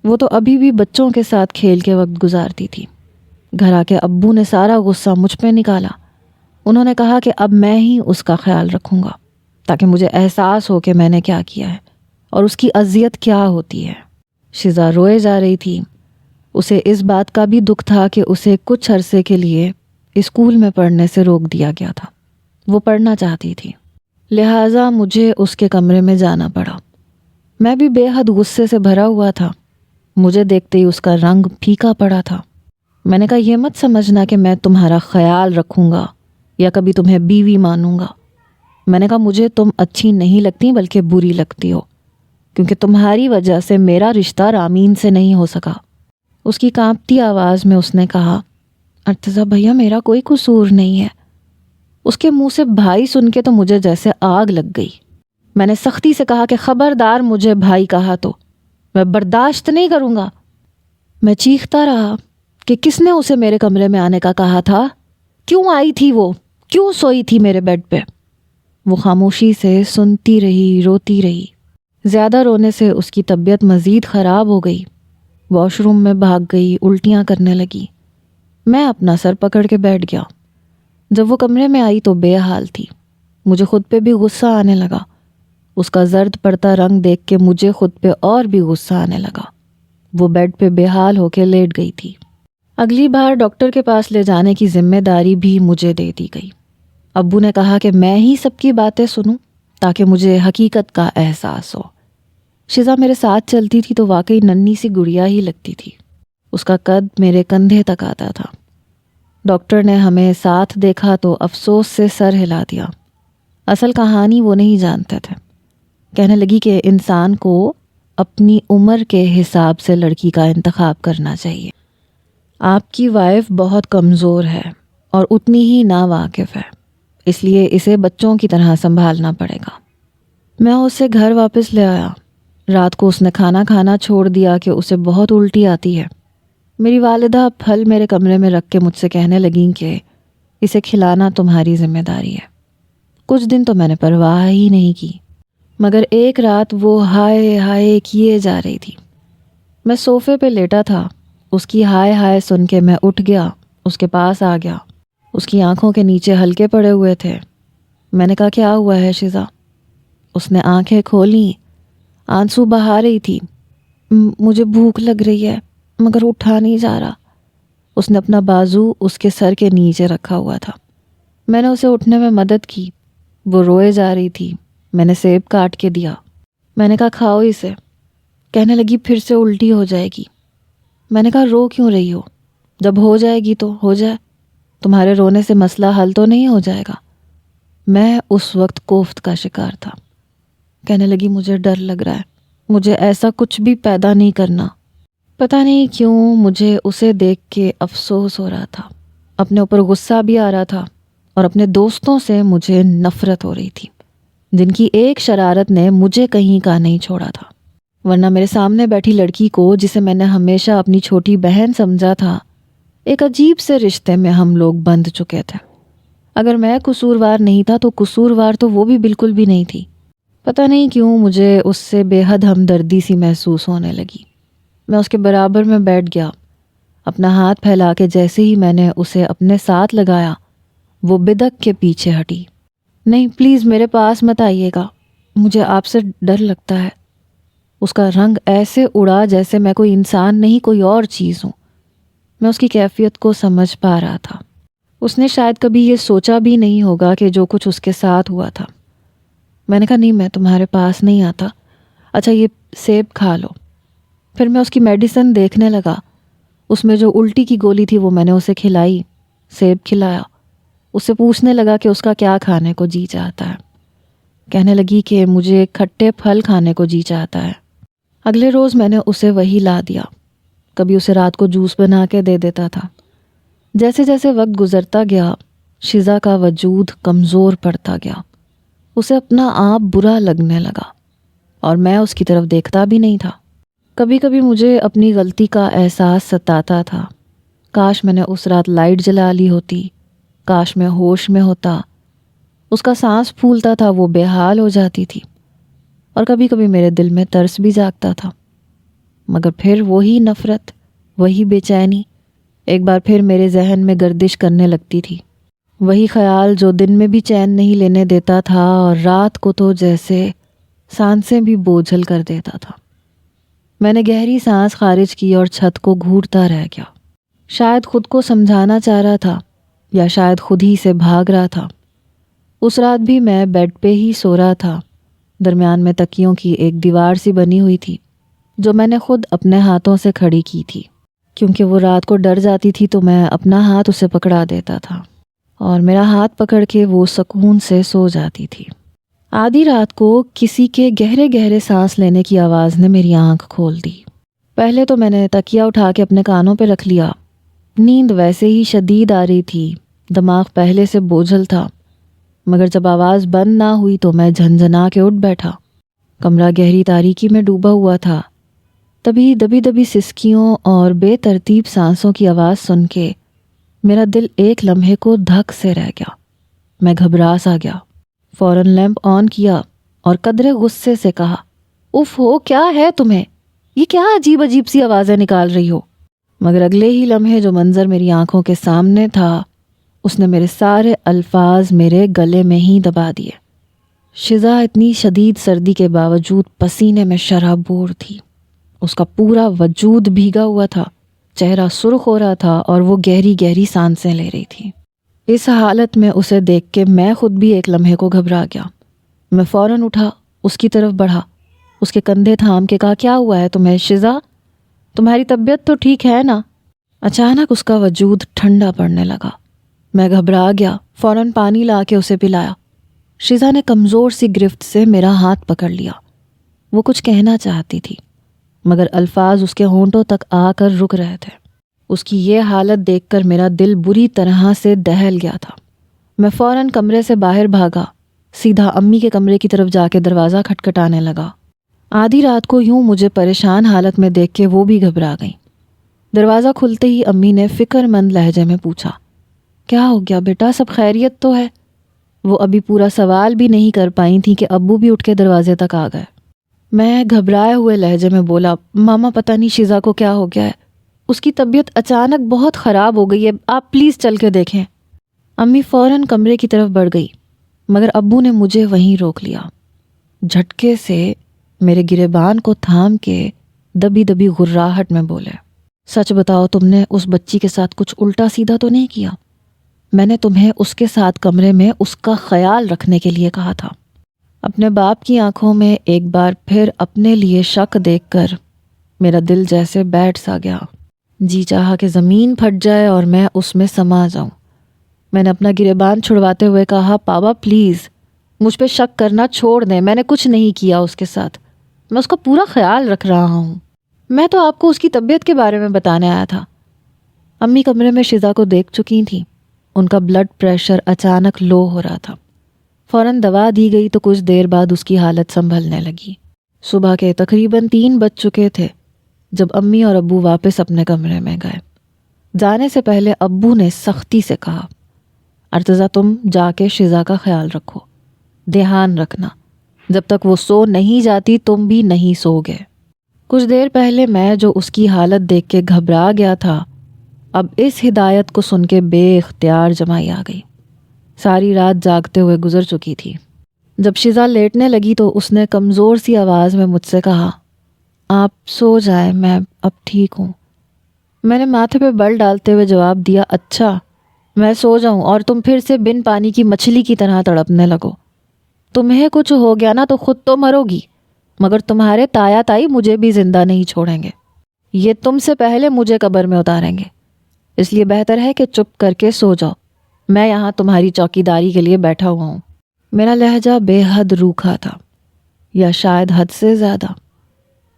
وہ تو ابھی بھی بچوں کے ساتھ کھیل کے وقت گزارتی تھی۔ گھر آ کے ابو نے سارا غصہ مجھ پہ نکالا۔ انہوں نے کہا کہ اب میں ہی اس کا خیال رکھوں گا، تاکہ مجھے احساس ہو کہ میں نے کیا کیا ہے اور اس کی اذیت کیا ہوتی ہے۔ شزا روئے جا رہی تھی۔ اسے اس بات کا بھی دکھ تھا کہ اسے کچھ عرصے کے لیے اسکول میں پڑھنے سے روک دیا گیا تھا۔ وہ پڑھنا چاہتی تھی، لہٰذا مجھے اس کے کمرے میں جانا پڑا۔ میں بھی بے حد غصے سے بھرا ہوا تھا۔ مجھے دیکھتے ہی اس کا رنگ پھیکا پڑا تھا۔ میں نے کہا یہ مت سمجھنا کہ میں تمہارا خیال رکھوں گا یا کبھی تمہیں بیوی مانوں گا۔ میں نے کہا مجھے تم اچھی نہیں لگتی بلکہ بری لگتی ہو، کیونکہ تمہاری وجہ سے میرا رشتہ رامین سے نہیں ہو سکا۔ اس کی کانپتی آواز میں اس نے کہا، ارتضیٰ بھیا میرا کوئی قصور نہیں ہے۔ اس کے منہ سے بھائی سن کے تو مجھے جیسے آگ لگ گئی۔ میں نے سختی سے کہا کہ خبردار مجھے بھائی کہا تو میں برداشت نہیں کروں گا۔ میں چیختا رہا کہ کس نے اسے میرے کمرے میں آنے کا کہا تھا؟ کیوں آئی تھی وہ؟ کیوں سوئی تھی میرے بیڈ پہ؟ وہ خاموشی سے سنتی رہی، روتی رہی۔ زیادہ رونے سے اس کی طبیعت مزید خراب ہو گئی۔ واش روم میں بھاگ گئی، الٹیاں کرنے لگی۔ میں اپنا سر پکڑ کے بیٹھ گیا۔ جب وہ کمرے میں آئی تو بے حال تھی۔ مجھے خود پہ بھی غصہ آنے لگا۔ اس کا زرد پڑتا رنگ دیکھ کے مجھے خود پہ اور بھی غصہ آنے لگا۔ وہ بیڈ پہ بے حال ہو کے لیٹ گئی تھی۔ اگلی بار ڈاکٹر کے پاس لے جانے کی ذمہ داری بھی مجھے دے دی گئی۔ ابو نے کہا کہ میں ہی سب کی باتیں سنوں تاکہ مجھے حقیقت کا احساس ہو۔ شزا میرے ساتھ چلتی تھی تو واقعی ننھی سی گڑیا ہی لگتی تھی۔ اس کا قد میرے کندھے تک آتا تھا۔ ڈاکٹر نے ہمیں ساتھ دیکھا تو افسوس سے سر ہلا دیا۔ اصل کہانی وہ نہیں جانتے تھے۔ کہنے لگی کہ انسان کو اپنی عمر کے حساب سے لڑکی کا انتخاب کرنا چاہیے۔ آپ کی وائف بہت کمزور ہے اور اتنی ہی ناواقف ہے، اس لیے اسے بچوں کی طرح سنبھالنا پڑے گا۔ میں اسے گھر واپس لے آیا۔ رات کو اس نے کھانا کھانا چھوڑ دیا کہ اسے بہت الٹی آتی ہے۔ میری والدہ پھل میرے کمرے میں رکھ کے مجھ سے کہنے لگیں کہ اسے کھلانا تمہاری ذمہ داری ہے۔ کچھ دن تو میں نے پرواہ ہی نہیں کی، مگر ایک رات وہ ہائے ہائے کیے جا رہی تھی۔ میں صوفے پہ لیٹا تھا، اس کی ہائے ہائے سن کے میں اٹھ گیا، اس کے پاس آ گیا۔ اس کی آنکھوں کے نیچے ہلکے پڑے ہوئے تھے۔ میں نے کہا کیا ہوا ہے شزا؟ اس نے آنکھیں کھولیں، آنسو بہا رہی تھی۔ مجھے بھوک لگ رہی ہے مگر اٹھا نہیں جا رہا۔ اس نے اپنا بازو اس کے سر کے نیچے رکھا ہوا تھا۔ میں نے اسے اٹھنے میں مدد کی۔ وہ روئے جا رہی تھی۔ میں نے سیب کاٹ کے دیا۔ میں نے کہا کھاؤ اسے۔ کہنے لگی پھر سے الٹی ہو جائے گی۔ میں نے کہا رو کیوں رہی ہو؟ جب ہو جائے گی تو ہو جائے، تمہارے رونے سے مسئلہ حل تو نہیں ہو جائے گا۔ میں اس وقت کوفت کا شکار تھا۔ کہنے لگی مجھے ڈر لگ رہا ہے، مجھے ایسا کچھ بھی پیدا نہیں کرنا۔ پتہ نہیں کیوں مجھے اسے دیکھ کے افسوس ہو رہا تھا، اپنے اوپر غصہ بھی آ رہا تھا اور اپنے دوستوں سے مجھے نفرت ہو رہی تھی، جن کی ایک شرارت نے مجھے کہیں کا نہیں چھوڑا تھا۔ ورنہ میرے سامنے بیٹھی لڑکی کو، جسے میں نے ہمیشہ اپنی چھوٹی بہن سمجھا تھا، ایک عجیب سے رشتے میں ہم لوگ بندھ چکے تھے۔ اگر میں قصوروار نہیں تھا تو قصوروار تو وہ بھی بالکل بھی نہیں تھی۔ پتہ نہیں کیوں مجھے اس سے بے حد ہمدردی سی محسوس ہونے لگی۔ میں اس کے برابر میں بیٹھ گیا۔ اپنا ہاتھ پھیلا کے جیسے ہی میں نے اسے اپنے ساتھ لگایا، وہ بدک کے پیچھے ہٹی۔ نہیں پلیز میرے پاس مت آئیے گا، مجھے آپ سے ڈر لگتا ہے۔ اس کا رنگ ایسے اڑا جیسے میں کوئی انسان نہیں کوئی اور چیز ہوں۔ میں اس کی کیفیت کو سمجھ پا رہا تھا۔ اس نے شاید کبھی یہ سوچا بھی نہیں ہوگا کہ جو کچھ اس کے ساتھ ہوا تھا۔ میں نے کہا نہیں میں تمہارے پاس نہیں آتا، اچھا یہ سیب کھا لو۔ پھر میں اس کی میڈیسن دیکھنے لگا۔ اس میں جو الٹی کی گولی تھی وہ میں نے اسے کھلائی، سیب کھلایا۔ اس سے پوچھنے لگا کہ اس کا کیا کھانے کو جی چاہتا ہے۔ کہنے لگی کہ مجھے کھٹے پھل کھانے کو جی چاہتا ہے۔ اگلے روز میں نے اسے وہی لا دیا۔ کبھی اسے رات کو جوس بنا کے دے دیتا تھا۔ جیسے جیسے وقت گزرتا گیا، شزا کا وجود کمزور پڑتا گیا۔ اسے اپنا آپ برا لگنے لگا اور میں اس کی طرف دیکھتا بھی نہیں تھا۔ کبھی کبھی مجھے اپنی غلطی کا احساس ستاتا تھا۔ کاش میں نے اس رات لائٹ جلا لی ہوتی، کاش میں ہوش میں ہوتا۔ اس کا سانس پھولتا تھا، وہ بے حال ہو جاتی تھی، اور کبھی کبھی میرے دل میں ترس بھی جاگتا تھا۔ مگر پھر وہی نفرت، وہی بے چینی ایک بار پھر میرے ذہن میں گردش کرنے لگتی تھی۔ وہی خیال جو دن میں بھی چین نہیں لینے دیتا تھا اور رات کو تو جیسے سانسیں بھی بوجھل کر دیتا تھا۔ میں نے گہری سانس خارج کی اور چھت کو گھورتا رہ گیا۔ شاید خود کو سمجھانا چاہ رہا تھا یا شاید خود ہی سے بھاگ رہا تھا۔ اس رات بھی میں بیڈ پہ ہی سو رہا تھا۔ درمیان میں تکیوں کی ایک دیوار سی بنی ہوئی تھی جو میں نے خود اپنے ہاتھوں سے کھڑی کی تھی، کیونکہ وہ رات کو ڈر جاتی تھی تو میں اپنا ہاتھ اسے پکڑا دیتا تھا اور میرا ہاتھ پکڑ کے وہ سکون سے سو جاتی تھی۔ آدھی رات کو کسی کے گہرے گہرے سانس لینے کی آواز نے میری آنکھ کھول دی۔ پہلے تو میں نے تکیا اٹھا کے اپنے کانوں پہ رکھ لیا۔ نیند ویسے ہی شدید آ رہی تھی، دماغ پہلے سے بوجھل تھا، مگر جب آواز بند نہ ہوئی تو میں جھنجھنا کے اٹھ بیٹھا۔ کمرہ گہری تاریکی میں ڈوبا ہوا تھا۔ تبھی دبی دبی سسکیوں اور بے ترتیب سانسوں کی آواز سن کے میرا دل ایک لمحے کو دھک سے رہ گیا۔ میں گھبرا سا گیا۔ فوراً لیمپ آن کیا اور قدرے غصے سے کہا، اف ہو کیا ہے تمہیں؟ یہ کیا عجیب عجیب سی آوازیں نکال رہی ہو؟ مگر اگلے ہی لمحے جو منظر میری آنکھوں کے سامنے تھا، اس نے میرے سارے الفاظ میرے گلے میں ہی دبا دیے۔ شزا اتنی شدید سردی کے باوجود پسینے میں شرابور تھی۔ اس کا پورا وجود بھیگا ہوا تھا، چہرہ سرخ ہو رہا تھا اور وہ گہری گہری سانسیں لے رہی تھی۔ اس حالت میں اسے دیکھ کے میں خود بھی ایک لمحے کو گھبرا گیا۔ میں فوراً اٹھا، اس کی طرف بڑھا، اس کے کندھے تھام کے کہا، کیا ہوا ہے تمہیں شزا؟ تمہاری طبیعت تو ٹھیک ہے نا؟ اچانک اس کا وجود ٹھنڈا پڑنے لگا۔ میں گھبرا گیا، فوراً پانی لا کے اسے پلایا۔ شزا نے کمزور سی گرفت سے میرا ہاتھ پکڑ لیا۔ وہ کچھ کہنا چاہتی تھی مگر الفاظ اس کے ہونٹوں تک آ کر رک رہے تھے۔ اس کی یہ حالت دیکھ کر میرا دل بری طرح سے دہل گیا تھا۔ میں فوراً کمرے سے باہر بھاگا، سیدھا امی کے کمرے کی طرف جا کے دروازہ کھٹکھٹانے لگا۔ آدھی رات کو یوں مجھے پریشان حالت میں دیکھ کے وہ بھی گھبرا گئیں۔ دروازہ کھلتے ہی امی نے فکر مند لہجے میں پوچھا، کیا ہو گیا بیٹا، سب خیریت تو ہے؟ وہ ابھی پورا سوال بھی نہیں کر پائیں تھیں کہ ابو بھی اٹھ کے دروازے تک آ گئے۔ میں گھبرائے ہوئے لہجے میں بولا، ماما پتہ نہیں شزا کو کیا ہو گیا ہے، اس کی طبیعت اچانک بہت خراب ہو گئی ہے، آپ پلیز چل کے دیکھیں۔ امی فوراً کمرے کی طرف بڑھ گئی مگر ابو نے مجھے وہیں روک لیا۔ جھٹکے سے میرے گریبان کو تھام کے دبی دبی غراہٹ میں بولے، سچ بتاؤ تم نے اس بچی کے ساتھ کچھ الٹا سیدھا تو نہیں کیا؟ میں نے تمہیں اس کے ساتھ کمرے میں اس کا خیال رکھنے کے لیے کہا تھا۔ اپنے باپ کی آنکھوں میں ایک بار پھر اپنے لیے شک دیکھ کر میرا دل جیسے بیٹھ سا گیا۔ جی چاہا کہ زمین پھٹ جائے اور میں اس میں سما جاؤں۔ میں نے اپنا گریبان چھڑواتے ہوئے کہا، پاپا پلیز مجھ پہ شک کرنا چھوڑ دیں، میں نے کچھ نہیں کیا اس کے ساتھ، میں اس کا پورا خیال رکھ رہا ہوں، میں تو آپ کو اس کی طبیعت کے بارے میں بتانے آیا تھا۔ امی کمرے میں شزا کو دیکھ چکی تھیں۔ ان کا بلڈ پریشر اچانک لو ہو رہا تھا۔ فوراً دوا دی گئی تو کچھ دیر بعد اس کی حالت سنبھلنے لگی۔ صبح کے تقریباً 3 بج چکے تھے جب امی اور ابو واپس اپنے کمرے میں گئے۔ جانے سے پہلے ابو نے سختی سے کہا، ارتضیٰ تم جا کے شزا کا خیال رکھو، دھیان رکھنا، جب تک وہ سو نہیں جاتی تم بھی نہیں سو گے۔ کچھ دیر پہلے میں جو اس کی حالت دیکھ کے گھبرا گیا تھا، اب اس ہدایت کو سن کے بے اختیار جمائی آ گئی۔ ساری رات جاگتے ہوئے گزر چکی تھی۔ جب شزا لیٹنے لگی تو اس نے کمزور سی آواز میں مجھ سے کہا، آپ سو جائیں، میں اب ٹھیک ہوں۔ میں نے ماتھے پہ بل ڈالتے ہوئے جواب دیا، اچھا میں سو جاؤں اور تم پھر سے بن پانی کی مچھلی کی طرح تڑپنے لگو؟ تمہیں کچھ ہو گیا نا تو خود تو مرو گی، مگر تمہارے تایا تائی مجھے بھی زندہ نہیں چھوڑیں گے، یہ تم سے پہلے مجھے قبر میں اتاریں گے، اس لیے بہتر ہے کہ چپ کر کے سو جاؤ، میں یہاں تمہاری چوکیداری کے لیے بیٹھا ہوا ہوں۔ میرا لہجہ بے حد روکھا تھا، یا شاید حد سے زیادہ۔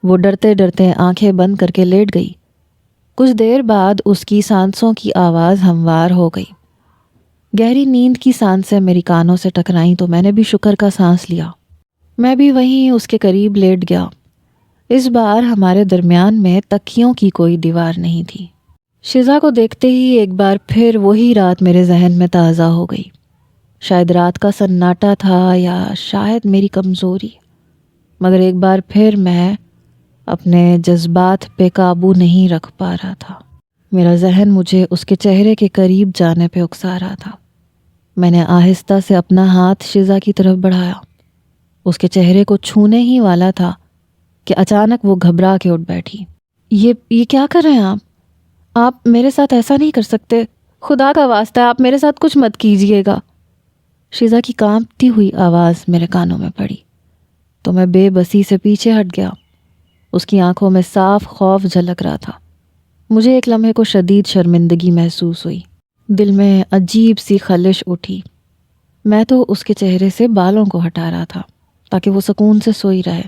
وہ ڈرتے ڈرتے آنکھیں بند کر کے لیٹ گئی۔ کچھ دیر بعد اس کی سانسوں کی آواز ہموار ہو گئی۔ گہری نیند کی سانسیں میری کانوں سے ٹکرائیں تو میں نے بھی شکر کا سانس لیا۔ میں بھی وہیں اس کے قریب لیٹ گیا۔ اس بار ہمارے درمیان میں تکیوں کی کوئی دیوار نہیں تھی۔ شزا کو دیکھتے ہی ایک بار پھر وہی رات میرے ذہن میں تازہ ہو گئی۔ شاید رات کا سناٹا تھا یا شاید میری کمزوری، مگر ایک بار پھر میں اپنے جذبات پہ قابو نہیں رکھ پا رہا تھا۔ میرا ذہن مجھے اس کے چہرے کے قریب جانے پہ اکسا رہا تھا۔ میں نے آہستہ سے اپنا ہاتھ شزا کی طرف بڑھایا، اس کے چہرے کو چھونے ہی والا تھا کہ اچانک وہ گھبرا کے اٹھ بیٹھی۔ یہ کیا کر رہے ہیں آپ میرے ساتھ ایسا نہیں کر سکتے، خدا کا واسطہ ہے آپ میرے ساتھ کچھ مت کیجیے گا۔ شزا کی کانپتی ہوئی آواز میرے کانوں میں پڑی تو میں بے بسی سے پیچھے ہٹ گیا۔ اس کی آنکھوں میں صاف خوف جھلک رہا تھا۔ مجھے ایک لمحے کو شدید شرمندگی محسوس ہوئی، دل میں عجیب سی خلش اٹھی۔ میں تو اس کے چہرے سے بالوں کو ہٹا رہا تھا تاکہ وہ سکون سے سوئی رہے،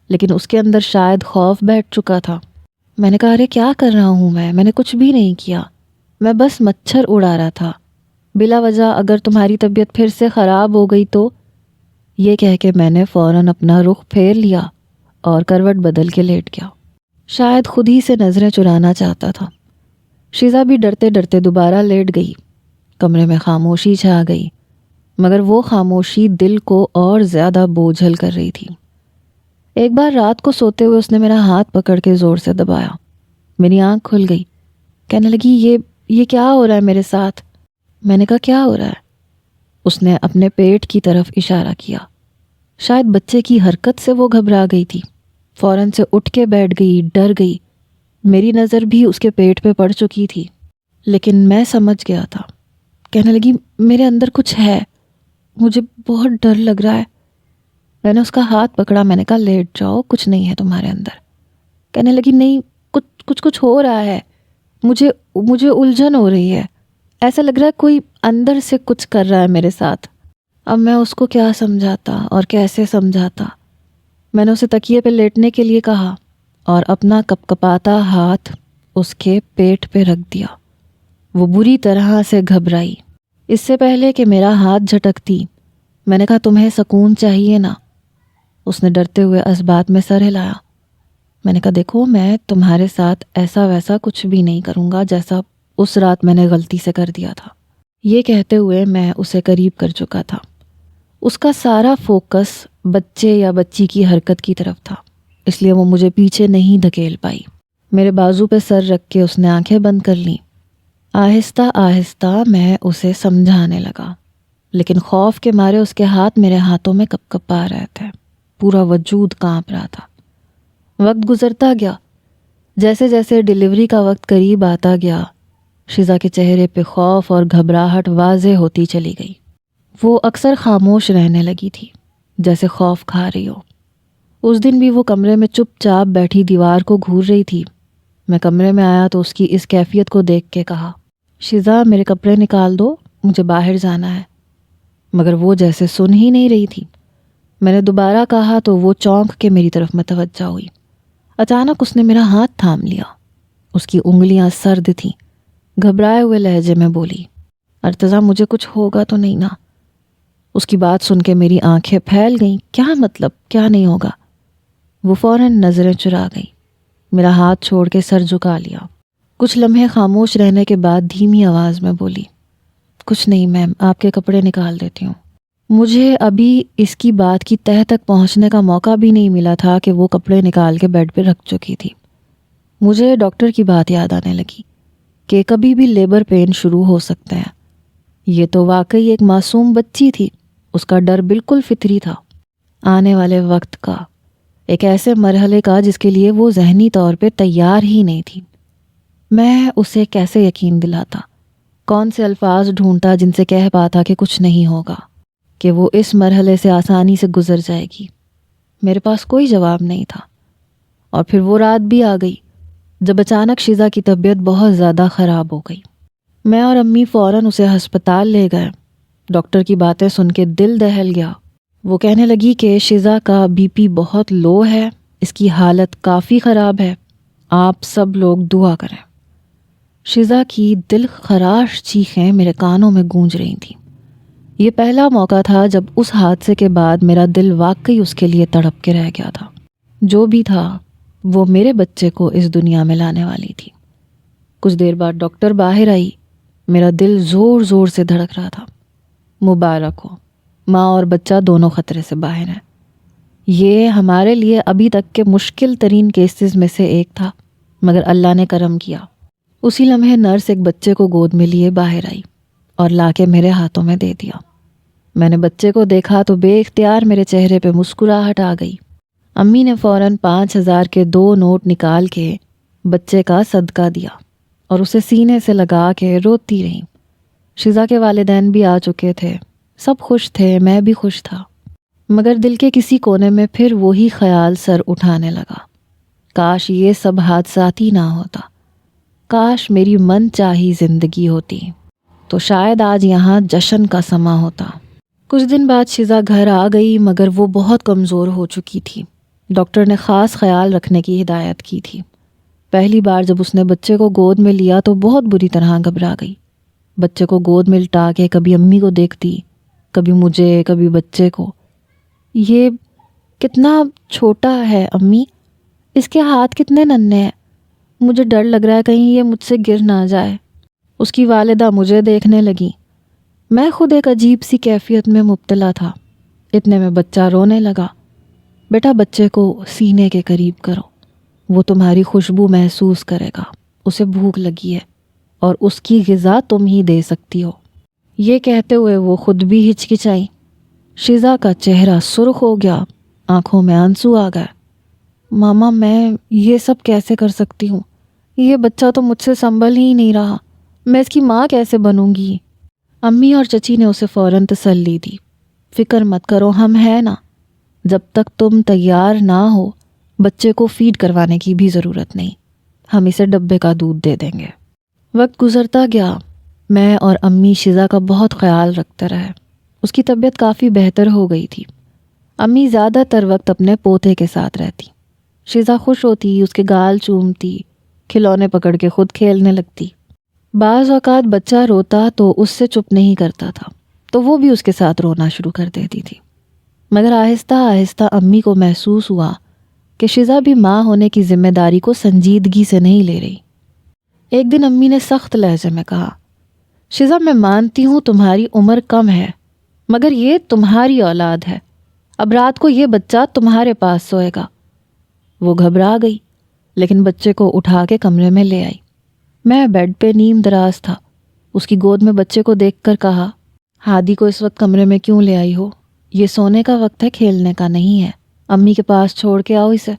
لیکن اس کے اندر شاید خوف بیٹھ چکا تھا۔ میں نے کہا، ارے کیا کر رہا ہوں میں نے کچھ بھی نہیں کیا، میں بس مچھر اڑا رہا تھا، بلا وجہ اگر تمہاری طبیعت پھر سے خراب ہو گئی تو۔ یہ کہہ کے میں نے فوراً اپنا رخ پھیر لیا اور کروٹ بدل کے لیٹ گیا، شاید خود ہی سے نظریں چرانا چاہتا تھا۔ شزا بھی ڈرتے ڈرتے دوبارہ لیٹ گئی۔ کمرے میں خاموشی چھا گئی، مگر وہ خاموشی دل کو اور زیادہ بوجھل کر رہی تھی۔ ایک بار رات کو سوتے ہوئے اس نے میرا ہاتھ پکڑ کے زور سے دبایا۔ میری آنکھ کھل گئی، کہنے لگی، یہ کیا ہو رہا ہے میرے ساتھ؟ میں نے کہا، کیا ہو رہا ہے؟ اس نے اپنے پیٹ کی طرف اشارہ کیا۔ شاید بچے کی حرکت سے وہ گھبرا گئی تھی، فوراً سے اٹھ کے بیٹھ گئی، ڈر گئی۔ میری نظر بھی اس کے پیٹ پہ پڑ چکی تھی، لیکن میں سمجھ گیا تھا۔ کہنے لگی میرے اندر کچھ ہے، مجھے بہت ڈر لگ رہا ہے۔ میں نے اس کا ہاتھ پکڑا، میں نے کہا لیٹ جاؤ، کچھ نہیں ہے تمہارے اندر۔ کہنے لگی نہیں، کچھ ہو رہا ہے، مجھے الجھن ہو رہی ہے، ایسا لگ رہا ہے کوئی اندر سے کچھ کر رہا ہے میرے ساتھ۔ اب میں اس کو کیا سمجھاتا اور کیسے سمجھاتا؟ میں نے اسے تکیے پہ لیٹنے کے لیے کہا اور اپنا کپکپاتا ہاتھ اس کے پیٹ پہ رکھ دیا۔ وہ بری طرح سے گھبرائی۔ اس سے پہلے کہ میرا ہاتھ جھٹکتی میں نے کہا تمہیں سکون چاہیے نا؟ اس نے ڈرتے ہوئے اسبات میں سر ہلایا۔ میں نے کہا دیکھو میں تمہارے ساتھ ایسا ویسا کچھ بھی نہیں کروں گا جیسا اس رات میں نے غلطی سے کر دیا تھا۔ یہ کہتے ہوئے میں اسے قریب کر چکا تھا۔ اس کا سارا فوکس بچے یا بچی کی حرکت کی طرف تھا، اس لیے وہ مجھے پیچھے نہیں دھکیل پائی۔ میرے بازو پہ سر رکھ کے اس نے آنکھیں بند کر لیں۔ آہستہ آہستہ میں اسے سمجھانے لگا، لیکن خوف کے مارے اس کے ہاتھ میرے ہاتھوں میں کپ کپا رہے تھے، پورا وجود کانپ رہا تھا۔ وقت گزرتا گیا، جیسے جیسے ڈیلیوری کا وقت قریب آتا گیا، شیزا کے چہرے پہ خوف اور گھبراہٹ واضح ہوتی چلی گئی۔ وہ اکثر خاموش رہنے لگی تھی، جیسے خوف کھا رہی ہو۔ اس دن بھی وہ کمرے میں چپ چاپ بیٹھی دیوار کو گھور رہی تھی۔ میں کمرے میں آیا تو اس کی اس کیفیت کو دیکھ کے کہا شیزا میرے کپڑے نکال دو، مجھے باہر جانا ہے۔ مگر وہ جیسے سن ہی نہیں رہی تھی۔ میں نے دوبارہ کہا تو وہ چونک کے میری طرف متوجہ ہوئی۔ اچانک اس نے میرا ہاتھ تھام لیا۔ اس کی انگلیاں سرد تھیں۔ گھبرائے ہوئے لہجے میں بولی ارتضیٰ مجھے کچھ ہوگا تو نہیں نا؟ اس کی بات سن کے میری آنکھیں پھیل گئیں۔ کیا مطلب کیا نہیں ہوگا؟ وہ فوراً نظریں چرا گئی، میرا ہاتھ چھوڑ کے سر جھکا لیا۔ کچھ لمحے خاموش رہنے کے بعد دھیمی آواز میں بولی کچھ نہیں میم، آپ کے کپڑے نکال دیتی ہوں۔ مجھے ابھی اس کی بات کی تہہ تک پہنچنے کا موقع بھی نہیں ملا تھا کہ وہ کپڑے نکال کے بیڈ پہ رکھ چکی تھی۔ مجھے ڈاکٹر کی بات یاد آنے لگی کہ کبھی بھی لیبر پین شروع ہو سکتے ہیں۔ یہ تو واقعی ایک معصوم بچی تھی، اس کا ڈر بالکل فطری تھا، آنے والے وقت کا، ایک ایسے مرحلے کا جس کے لیے وہ ذہنی طور پہ تیار ہی نہیں تھی۔ میں اسے کیسے یقین دلاتا؟ کون سے الفاظ ڈھونڈتا جن سے کہہ پاتا کہ کچھ نہیں ہوگا، کہ وہ اس مرحلے سے آسانی سے گزر جائے گی؟ میرے پاس کوئی جواب نہیں تھا۔ اور پھر وہ رات بھی آ گئی جب اچانک شیزا کی طبیعت بہت زیادہ خراب ہو گئی۔ میں اور امی فوراً اسے ہسپتال لے گئے۔ ڈاکٹر کی باتیں سن کے دل دہل گیا۔ وہ کہنے لگی کہ شیزا کا بی پی بہت لو ہے، اس کی حالت کافی خراب ہے، آپ سب لوگ دعا کریں۔ شیزا کی دل خراش چیخیں میرے کانوں میں گونج رہی تھیں۔ یہ پہلا موقع تھا جب اس حادثے کے بعد میرا دل واقعی اس کے لیے تڑپ کے رہ گیا تھا۔ جو بھی تھا وہ میرے بچے کو اس دنیا میں لانے والی تھی۔ کچھ دیر بعد ڈاکٹر باہر آئی۔ میرا دل زور زور سے دھڑک رہا تھا۔ مبارک ہو، ماں اور بچہ دونوں خطرے سے باہر ہیں۔ یہ ہمارے لیے ابھی تک کے مشکل ترین کیسز میں سے ایک تھا، مگر اللہ نے کرم کیا۔ اسی لمحے نرس ایک بچے کو گود میں لیے باہر آئی اور لا کے میرے ہاتھوں میں دے دیا۔ میں نے بچے کو دیکھا تو بے اختیار میرے چہرے پہ مسکراہٹ آ گئی۔ امی نے فوراً 5,000 کے 2 نوٹ نکال کے بچے کا صدقہ دیا اور اسے سینے سے لگا کے روتی رہی۔ شیزا کے والدین بھی آ چکے تھے، سب خوش تھے، میں بھی خوش تھا، مگر دل کے کسی کونے میں پھر وہی خیال سر اٹھانے لگا، کاش یہ سب حادثاتی نہ ہوتا، کاش میری من چاہی زندگی ہوتی تو شاید آج یہاں جشن کا سما ہوتا۔ کچھ دن بعد شیزا گھر آ گئی، مگر وہ بہت کمزور ہو چکی تھی۔ ڈاکٹر نے خاص خیال رکھنے کی ہدایت کی تھی۔ پہلی بار جب اس نے بچے کو گود میں لیا تو بہت بری طرح گھبرا گئی۔ بچے کو گود میں لٹا کے کبھی امی کو دیکھتی، کبھی مجھے، کبھی بچے کو۔ یہ کتنا چھوٹا ہے امی، اس کے ہاتھ کتنے ننھے ہیں، مجھے ڈر لگ رہا ہے کہیں یہ مجھ سے گر نہ جائے۔ اس کی والدہ مجھے دیکھنے لگی۔ میں خود ایک عجیب سی کیفیت میں مبتلا تھا۔ اتنے میں بچہ رونے لگا۔ بیٹا بچے کو سینے کے قریب کرو، وہ تمہاری خوشبو محسوس کرے گا، اسے بھوک لگی ہے اور اس کی غذا تم ہی دے سکتی ہو۔ یہ کہتے ہوئے وہ خود بھی ہچکچائی۔ شزا کا چہرہ سرخ ہو گیا، آنکھوں میں آنسو آ گئے۔ ماما میں یہ سب کیسے کر سکتی ہوں؟ یہ بچہ تو مجھ سے سنبھل ہی نہیں رہا، میں اس کی ماں کیسے بنوں گی؟ امی اور چچی نے اسے فوراً تسلی دی، فکر مت کرو، ہم ہیں نا، جب تک تم تیار نہ ہو بچے کو فیڈ کروانے کی بھی ضرورت نہیں، ہم اسے ڈبے کا دودھ دے دیں گے۔ وقت گزرتا گیا، میں اور امی شزا کا بہت خیال رکھتے رہے۔ اس کی طبیعت کافی بہتر ہو گئی تھی۔ امی زیادہ تر وقت اپنے پوتے کے ساتھ رہتی، شزا خوش ہوتی، اس کے گال چومتی، کھلونے پکڑ کے خود کھیلنے لگتی۔ بعض اوقات بچہ روتا تو اس سے چپ نہیں کرتا تھا، تو وہ بھی اس کے ساتھ رونا شروع کر دیتی تھی۔ مگر آہستہ آہستہ امی کو محسوس ہوا کہ شزا بھی ماں ہونے کی ذمہ داری کو سنجیدگی سے نہیں لے رہی۔ ایک دن امی نے سخت لہجے میں کہا، شزا میں مانتی ہوں تمہاری عمر کم ہے، مگر یہ تمہاری اولاد ہے، اب رات کو یہ بچہ تمہارے پاس سوئے گا۔ وہ گھبرا گئی، لیکن بچے کو اٹھا کے کمرے میں لے آئی۔ میں بیڈ پہ نیم دراز تھا، اس کی گود میں بچے کو دیکھ کر کہا، ہادی کو اس وقت کمرے میں کیوں لے آئی ہو؟ یہ سونے کا وقت ہے، کھیلنے کا نہیں ہے، امی کے پاس چھوڑ کے آؤ اسے۔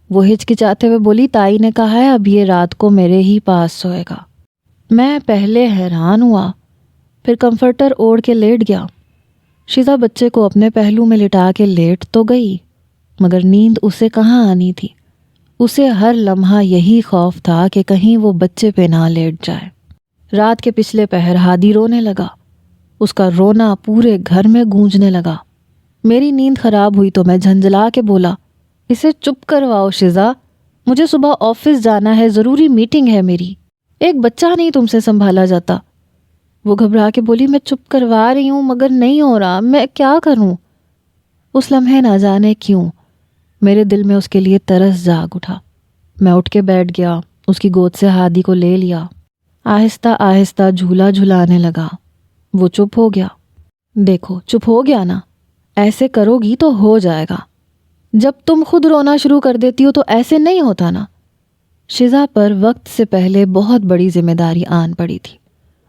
وہ ہچکچاتے ہوئے بولی، تائی نے کہا ہے اب یہ رات کو میرے ہی پاس سوئے گا۔ میں پہلے حیران ہوا، پھر کمفرٹر اوڑھ کے لیٹ گیا۔ شزا بچے کو اپنے پہلو میں لٹا کے لیٹ تو گئی، مگر نیند اسے کہاں آنی تھی۔ اسے ہر لمحہ یہی خوف تھا کہ کہیں وہ بچے پہ نہ لیٹ جائے۔ رات کے پچھلے پہر ہادی رونے لگا، اس کا رونا پورے گھر میں گونجنے لگا۔ میری نیند خراب ہوئی تو میں جھنجھلا کے بولا، اسے چپ کرواؤ شزا، مجھے صبح آفس جانا ہے، ضروری میٹنگ ہے میری، ایک بچہ نہیں تم سے سنبھالا جاتا۔ وہ گھبرا کے بولی، میں چپ کروا رہی ہوں مگر نہیں ہو رہا، میں کیا کروں؟ اس لمحے نہ جانے کیوں میرے دل میں اس کے لیے ترس جاگ اٹھا۔ میں اٹھ کے بیٹھ گیا، اس کی گود سے ہادی کو لے لیا، آہستہ آہستہ جھولا جھلانے لگا۔ وہ چپ ہو گیا۔ دیکھو چپ ہو گیا نا، ایسے کرو گی تو ہو جائے گا، جب تم خود رونا شروع کر دیتی ہو تو ایسے نہیں ہوتا نا۔ شزا پر وقت سے پہلے بہت بڑی ذمہ داری آن پڑی تھی،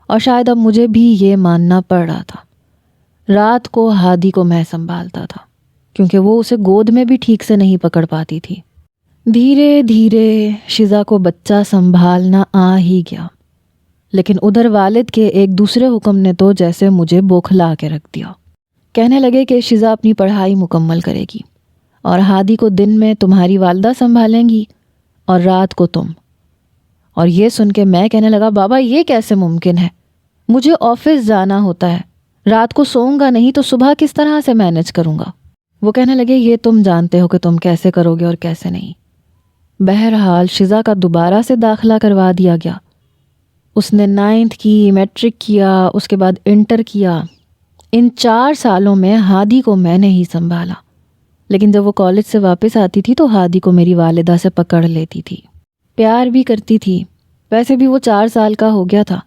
اور شاید اب مجھے بھی یہ ماننا پڑ رہا تھا۔ رات کو ہادی کو میں سنبھالتا تھا، کیونکہ وہ اسے گود میں بھی ٹھیک سے نہیں پکڑ پاتی تھی۔ دھیرے دھیرے شزا کو بچہ سنبھالنا آ ہی گیا، لیکن ادھر والد کے ایک دوسرے حکم نے تو جیسے مجھے بوکھلا کے رکھ دیا۔ کہنے لگے کہ شزا اپنی پڑھائی مکمل کرے گی، اور ہادی کو دن میں تمہاری والدہ سنبھالیں گی اور رات کو تم۔ اور یہ سن کے میں کہنے لگا، بابا یہ کیسے ممکن ہے؟ مجھے آفس جانا ہوتا ہے، رات کو سوؤں گا نہیں تو صبح کس طرح سے مینج کروں گا؟ وہ کہنے لگے، یہ تم جانتے ہو کہ تم کیسے کرو گے اور کیسے نہیں۔ بہرحال شزا کا دوبارہ سے داخلہ کروا دیا گیا۔ اس نے 9th کی، میٹرک کیا، اس کے بعد انٹر کیا۔ ان 4 سالوں میں ہادی کو میں نے ہی سنبھالا، لیکن جب وہ کالج سے واپس آتی تھی تو ہادی کو میری والدہ سے پکڑ لیتی تھی، پیار بھی کرتی تھی۔ ویسے بھی وہ 4 سال کا ہو گیا تھا،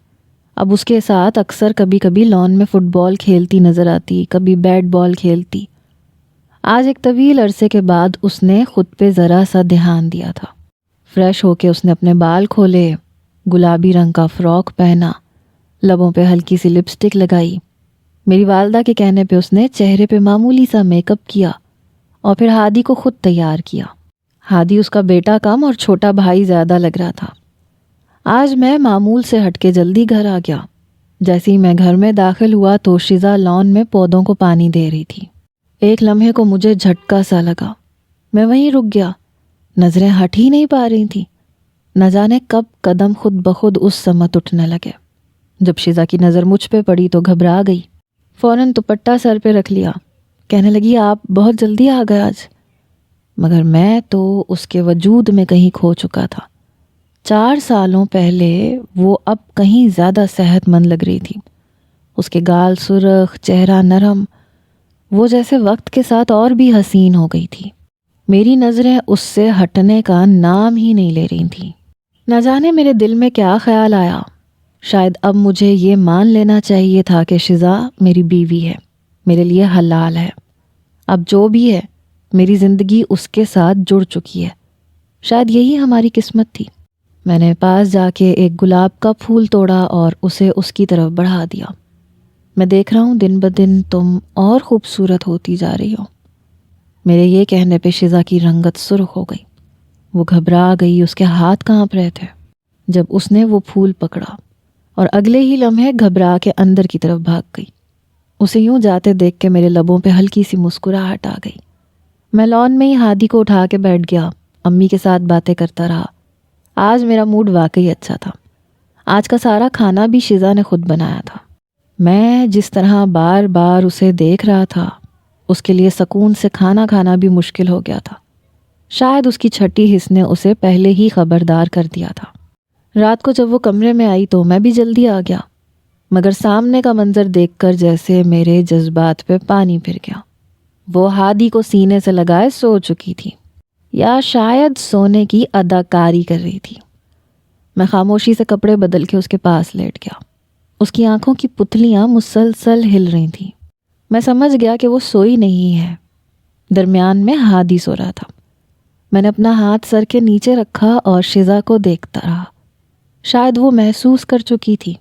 اب اس کے ساتھ اکثر کبھی کبھی لان میں فٹ بال کھیلتی نظر آتی، کبھی بیٹ بال کھیلتی۔ آج ایک طویل عرصے کے بعد اس نے خود پہ ذرا سا دھیان دیا تھا۔ فریش ہو کے اس نے اپنے بال کھولے، گلابی رنگ کا فراک پہنا، لبوں پہ ہلکی سی لپسٹک لگائی۔ میری والدہ کے کہنے پہ اس نے چہرے پہ معمولی سا میک اپ کیا اور پھر ہادی کو خود تیار کیا۔ ہادی اس کا بیٹا کم اور چھوٹا بھائی زیادہ لگ رہا تھا۔ آج میں معمول سے ہٹ کے جلدی گھر آ گیا۔ جیسے ہی میں گھر میں داخل ہوا تو شزا لان میں پودوں کو پانی دے رہی تھی۔ ایک لمحے کو مجھے جھٹکا سا لگا، میں وہیں رک گیا، نظریں ہٹ ہی نہیں پا رہی تھیں۔ نہ جانے کب قدم خود بخود اس سمت اٹھنے لگے۔ جب شزا کی نظر مجھ پہ پڑی تو گھبرا گئی، فوراً دوپٹہ سر پہ رکھ لیا، کہنے لگی، آپ بہت جلدی آ گئے آج۔ مگر میں تو اس کے وجود میں کہیں کھو چکا تھا۔ 4 سالوں پہلے وہ اب کہیں زیادہ صحت مند لگ رہی تھی، اس کے گال سرخ، چہرہ نرم، وہ جیسے وقت کے ساتھ اور بھی حسین ہو گئی تھی۔ میری نظریں اس سے ہٹنے کا نام ہی نہیں لے رہی تھیں۔ نہ جانے میرے دل میں کیا خیال آیا، شاید اب مجھے یہ مان لینا چاہیے تھا کہ شزا میری بیوی ہے، میرے لیے حلال ہے، اب جو بھی ہے میری زندگی اس کے ساتھ جڑ چکی ہے، شاید یہی ہماری قسمت تھی۔ میں نے پاس جا کے ایک گلاب کا پھول توڑا اور اسے اس کی طرف بڑھا دیا۔ میں دیکھ رہا ہوں دن بدن تم اور خوبصورت ہوتی جا رہی ہو۔ میرے یہ کہنے پہ شزا کی رنگت سرخ ہو گئی۔ وہ گھبرا گئی، اس کے ہاتھ کانپ رہے تھے جب اس نے وہ پھول پکڑا، اور اگلے ہی لمحے گھبرا کے اندر کی طرف بھاگ گئی۔ اسے یوں جاتے دیکھ کے میرے لبوں پہ ہلکی سی مسکراہٹ آ گئی۔ میں لان میں ہی ہادی کو اٹھا کے بیٹھ گیا، امی کے ساتھ باتیں کرتا رہا۔ آج میرا موڈ واقعی اچھا تھا۔ آج کا سارا کھانا بھی شزا نے خود بنایا تھا۔ میں جس طرح بار بار اسے دیکھ رہا تھا، اس کے لیے سکون سے کھانا کھانا بھی مشکل ہو گیا تھا۔ شاید اس کی چھٹی حس نے اسے پہلے ہی خبردار کر دیا تھا۔ رات کو جب وہ کمرے میں آئی تو میں بھی جلدی آ گیا، مگر سامنے کا منظر دیکھ کر جیسے میرے جذبات پہ پانی پھر گیا۔ وہ ہادی کو سینے سے لگائے سو چکی تھی، یا شاید سونے کی اداکاری کر رہی تھی۔ میں خاموشی سے کپڑے بدل کے اس کے پاس لیٹ گیا۔ اس کی آنکھوں کی پتلیاں مسلسل ہل رہی تھیں۔ میں سمجھ گیا کہ وہ سوئی نہیں ہے۔ درمیان میں ہادی سو رہا تھا۔ میں نے اپنا ہاتھ سر کے نیچے رکھا اور شزا کو دیکھتا رہا۔ شاید وہ محسوس کر چکی تھی۔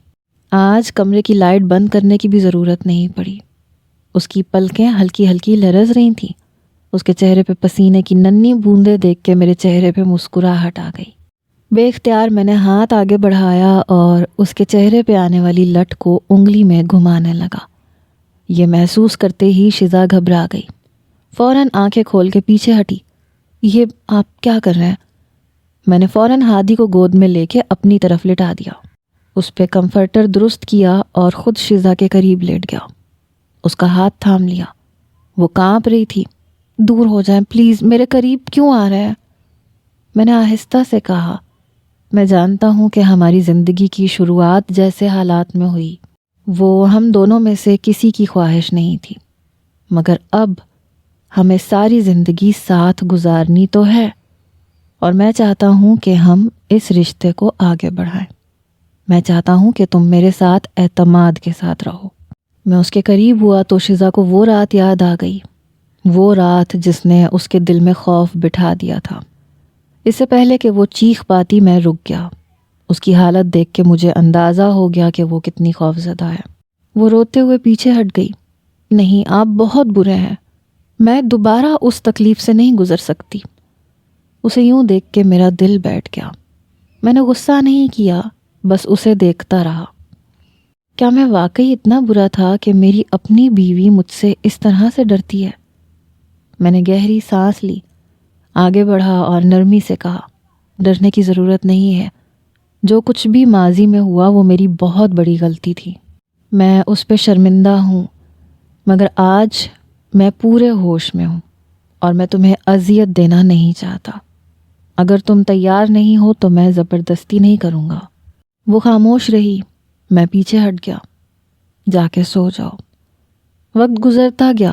آج کمرے کی لائٹ بند کرنے کی بھی ضرورت نہیں پڑی۔ اس کی پلکیں ہلکی ہلکی لرز رہی تھیں۔ اس کے چہرے پہ پسینے کی ننھی بوندیں دیکھ کے میرے چہرے پہ مسکراہٹ آ گئی۔ بے اختیار میں نے ہاتھ آگے بڑھایا اور اس کے چہرے پہ آنے والی لٹ کو انگلی میں گھمانے لگا۔ یہ محسوس کرتے ہی شزا گھبرا گئی۔ فوراً آنکھیں کھول کے پیچھے ہٹی۔ یہ آپ کیا کر رہے ہیں؟ میں نے فوراً ہادی کو گود میں لے کے اپنی طرف لٹا دیا، اس پہ کمفرٹر درست کیا اور خود شزا کے قریب لیٹ گیا۔ اس کا ہاتھ تھام لیا۔ وہ کانپ رہی تھی۔ دور ہو جائیں پلیز، میرے قریب کیوں آ رہے ہیں؟ میں نے آہستہ سے کہا، میں جانتا ہوں کہ ہماری زندگی کی شروعات جیسے حالات میں ہوئی وہ ہم دونوں میں سے کسی کی خواہش نہیں تھی، مگر اب ہمیں ساری زندگی ساتھ گزارنی تو ہے، اور میں چاہتا ہوں کہ ہم اس رشتے کو آگے بڑھائیں۔ میں چاہتا ہوں کہ تم میرے ساتھ اعتماد کے ساتھ رہو۔ میں اس کے قریب ہوا تو شزا کو وہ رات یاد آ گئی، وہ رات جس نے اس کے دل میں خوف بٹھا دیا تھا۔ اس سے پہلے کہ وہ چیخ پاتی میں رک گیا۔ اس کی حالت دیکھ کے مجھے اندازہ ہو گیا کہ وہ کتنی خوفزدہ ہے۔ وہ روتے ہوئے پیچھے ہٹ گئی۔ نہیں، آپ بہت برے ہیں، میں دوبارہ اس تکلیف سے نہیں گزر سکتی۔ اسے یوں دیکھ کے میرا دل بیٹھ گیا۔ میں نے غصہ نہیں کیا، بس اسے دیکھتا رہا۔ کیا میں واقعی اتنا برا تھا کہ میری اپنی بیوی مجھ سے اس طرح سے ڈرتی ہے؟ میں نے گہری سانس لی، آگے بڑھا اور نرمی سے کہا، ڈرنے کی ضرورت نہیں ہے۔ جو کچھ بھی ماضی میں ہوا وہ میری بہت بڑی غلطی تھی۔ میں اس پہ شرمندہ ہوں، مگر آج میں پورے ہوش میں ہوں اور میں تمہیں اذیت دینا نہیں چاہتا۔ اگر تم تیار نہیں ہو تو میں زبردستی نہیں کروں گا۔ وہ خاموش رہی۔ میں پیچھے ہٹ گیا۔ جا کے سو جاؤ۔ وقت گزرتا گیا،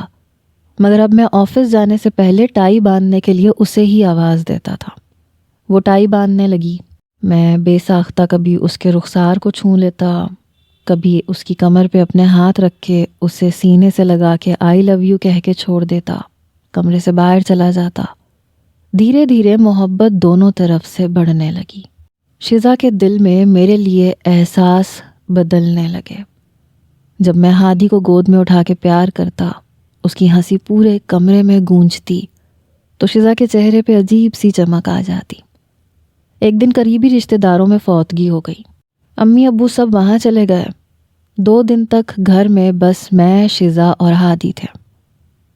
مگر اب میں آفس جانے سے پہلے ٹائی باندھنے کے لیے اسے ہی آواز دیتا تھا۔ وہ ٹائی باندھنے لگی۔ میں بے ساختہ کبھی اس کے رخسار کو چھو لیتا، کبھی اس کی کمر پہ اپنے ہاتھ رکھ کے اسے سینے سے لگا کے آئی لو یو کہہ کے چھوڑ دیتا، کمرے سے باہر چلا جاتا۔ دھیرے دھیرے محبت دونوں طرف سے بڑھنے لگی۔ شزا کے دل میں میرے لیے احساس بدلنے لگے۔ جب میں ہادی کو گود میں اٹھا کے پیار کرتا، اس کی ہنسی پورے کمرے میں گونجتی تو شزا کے چہرے پہ عجیب سی چمک آ جاتی۔ ایک دن قریبی رشتہ داروں میں فوتگی ہو گئی۔ امی ابو سب وہاں چلے گئے۔ 2 دن تک گھر میں بس میں، شزا اور ہادی تھے۔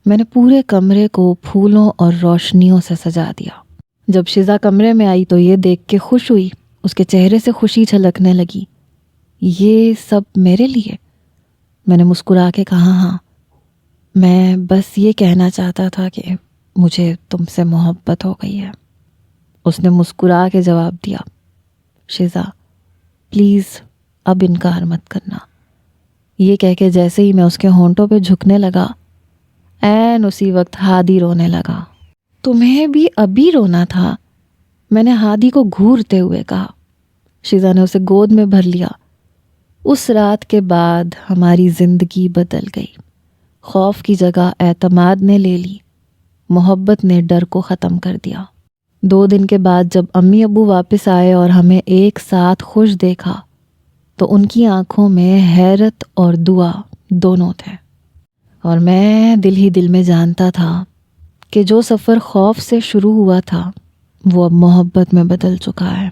میں نے پورے کمرے کو پھولوں اور روشنیوں سے سجا دیا۔ جب شزا کمرے میں آئی تو یہ دیکھ کے خوش ہوئی، اس کے چہرے سے خوشی چھلکنے لگی۔ یہ سب میرے لیے؟ میں نے مسکرا کے کہا، ہاں، میں بس یہ کہنا چاہتا تھا کہ مجھے تم سے محبت ہو گئی ہے۔ اس نے مسکرا کے جواب دیا، شزا پلیز اب انکار مت کرنا۔ یہ کہہ کے جیسے ہی میں اس کے ہونٹوں پہ جھکنے لگا، عین اسی وقت ہادی رونے لگا۔ تمہیں بھی ابھی رونا تھا؟ میں نے ہادی کو گھورتے ہوئے کہا۔ شزا نے اسے گود میں بھر لیا۔ اس رات کے بعد ہماری زندگی بدل گئی۔ خوف کی جگہ اعتماد نے لے لی، محبت نے ڈر کو ختم کر دیا۔ 2 دن کے بعد جب امی ابو واپس آئے اور ہمیں ایک ساتھ خوش دیکھا تو ان کی آنکھوں میں حیرت اور دعا دونوں تھے، اور میں دل ہی دل میں جانتا تھا کہ جو سفر خوف سے شروع ہوا تھا وہ اب محبت میں بدل چکا ہے۔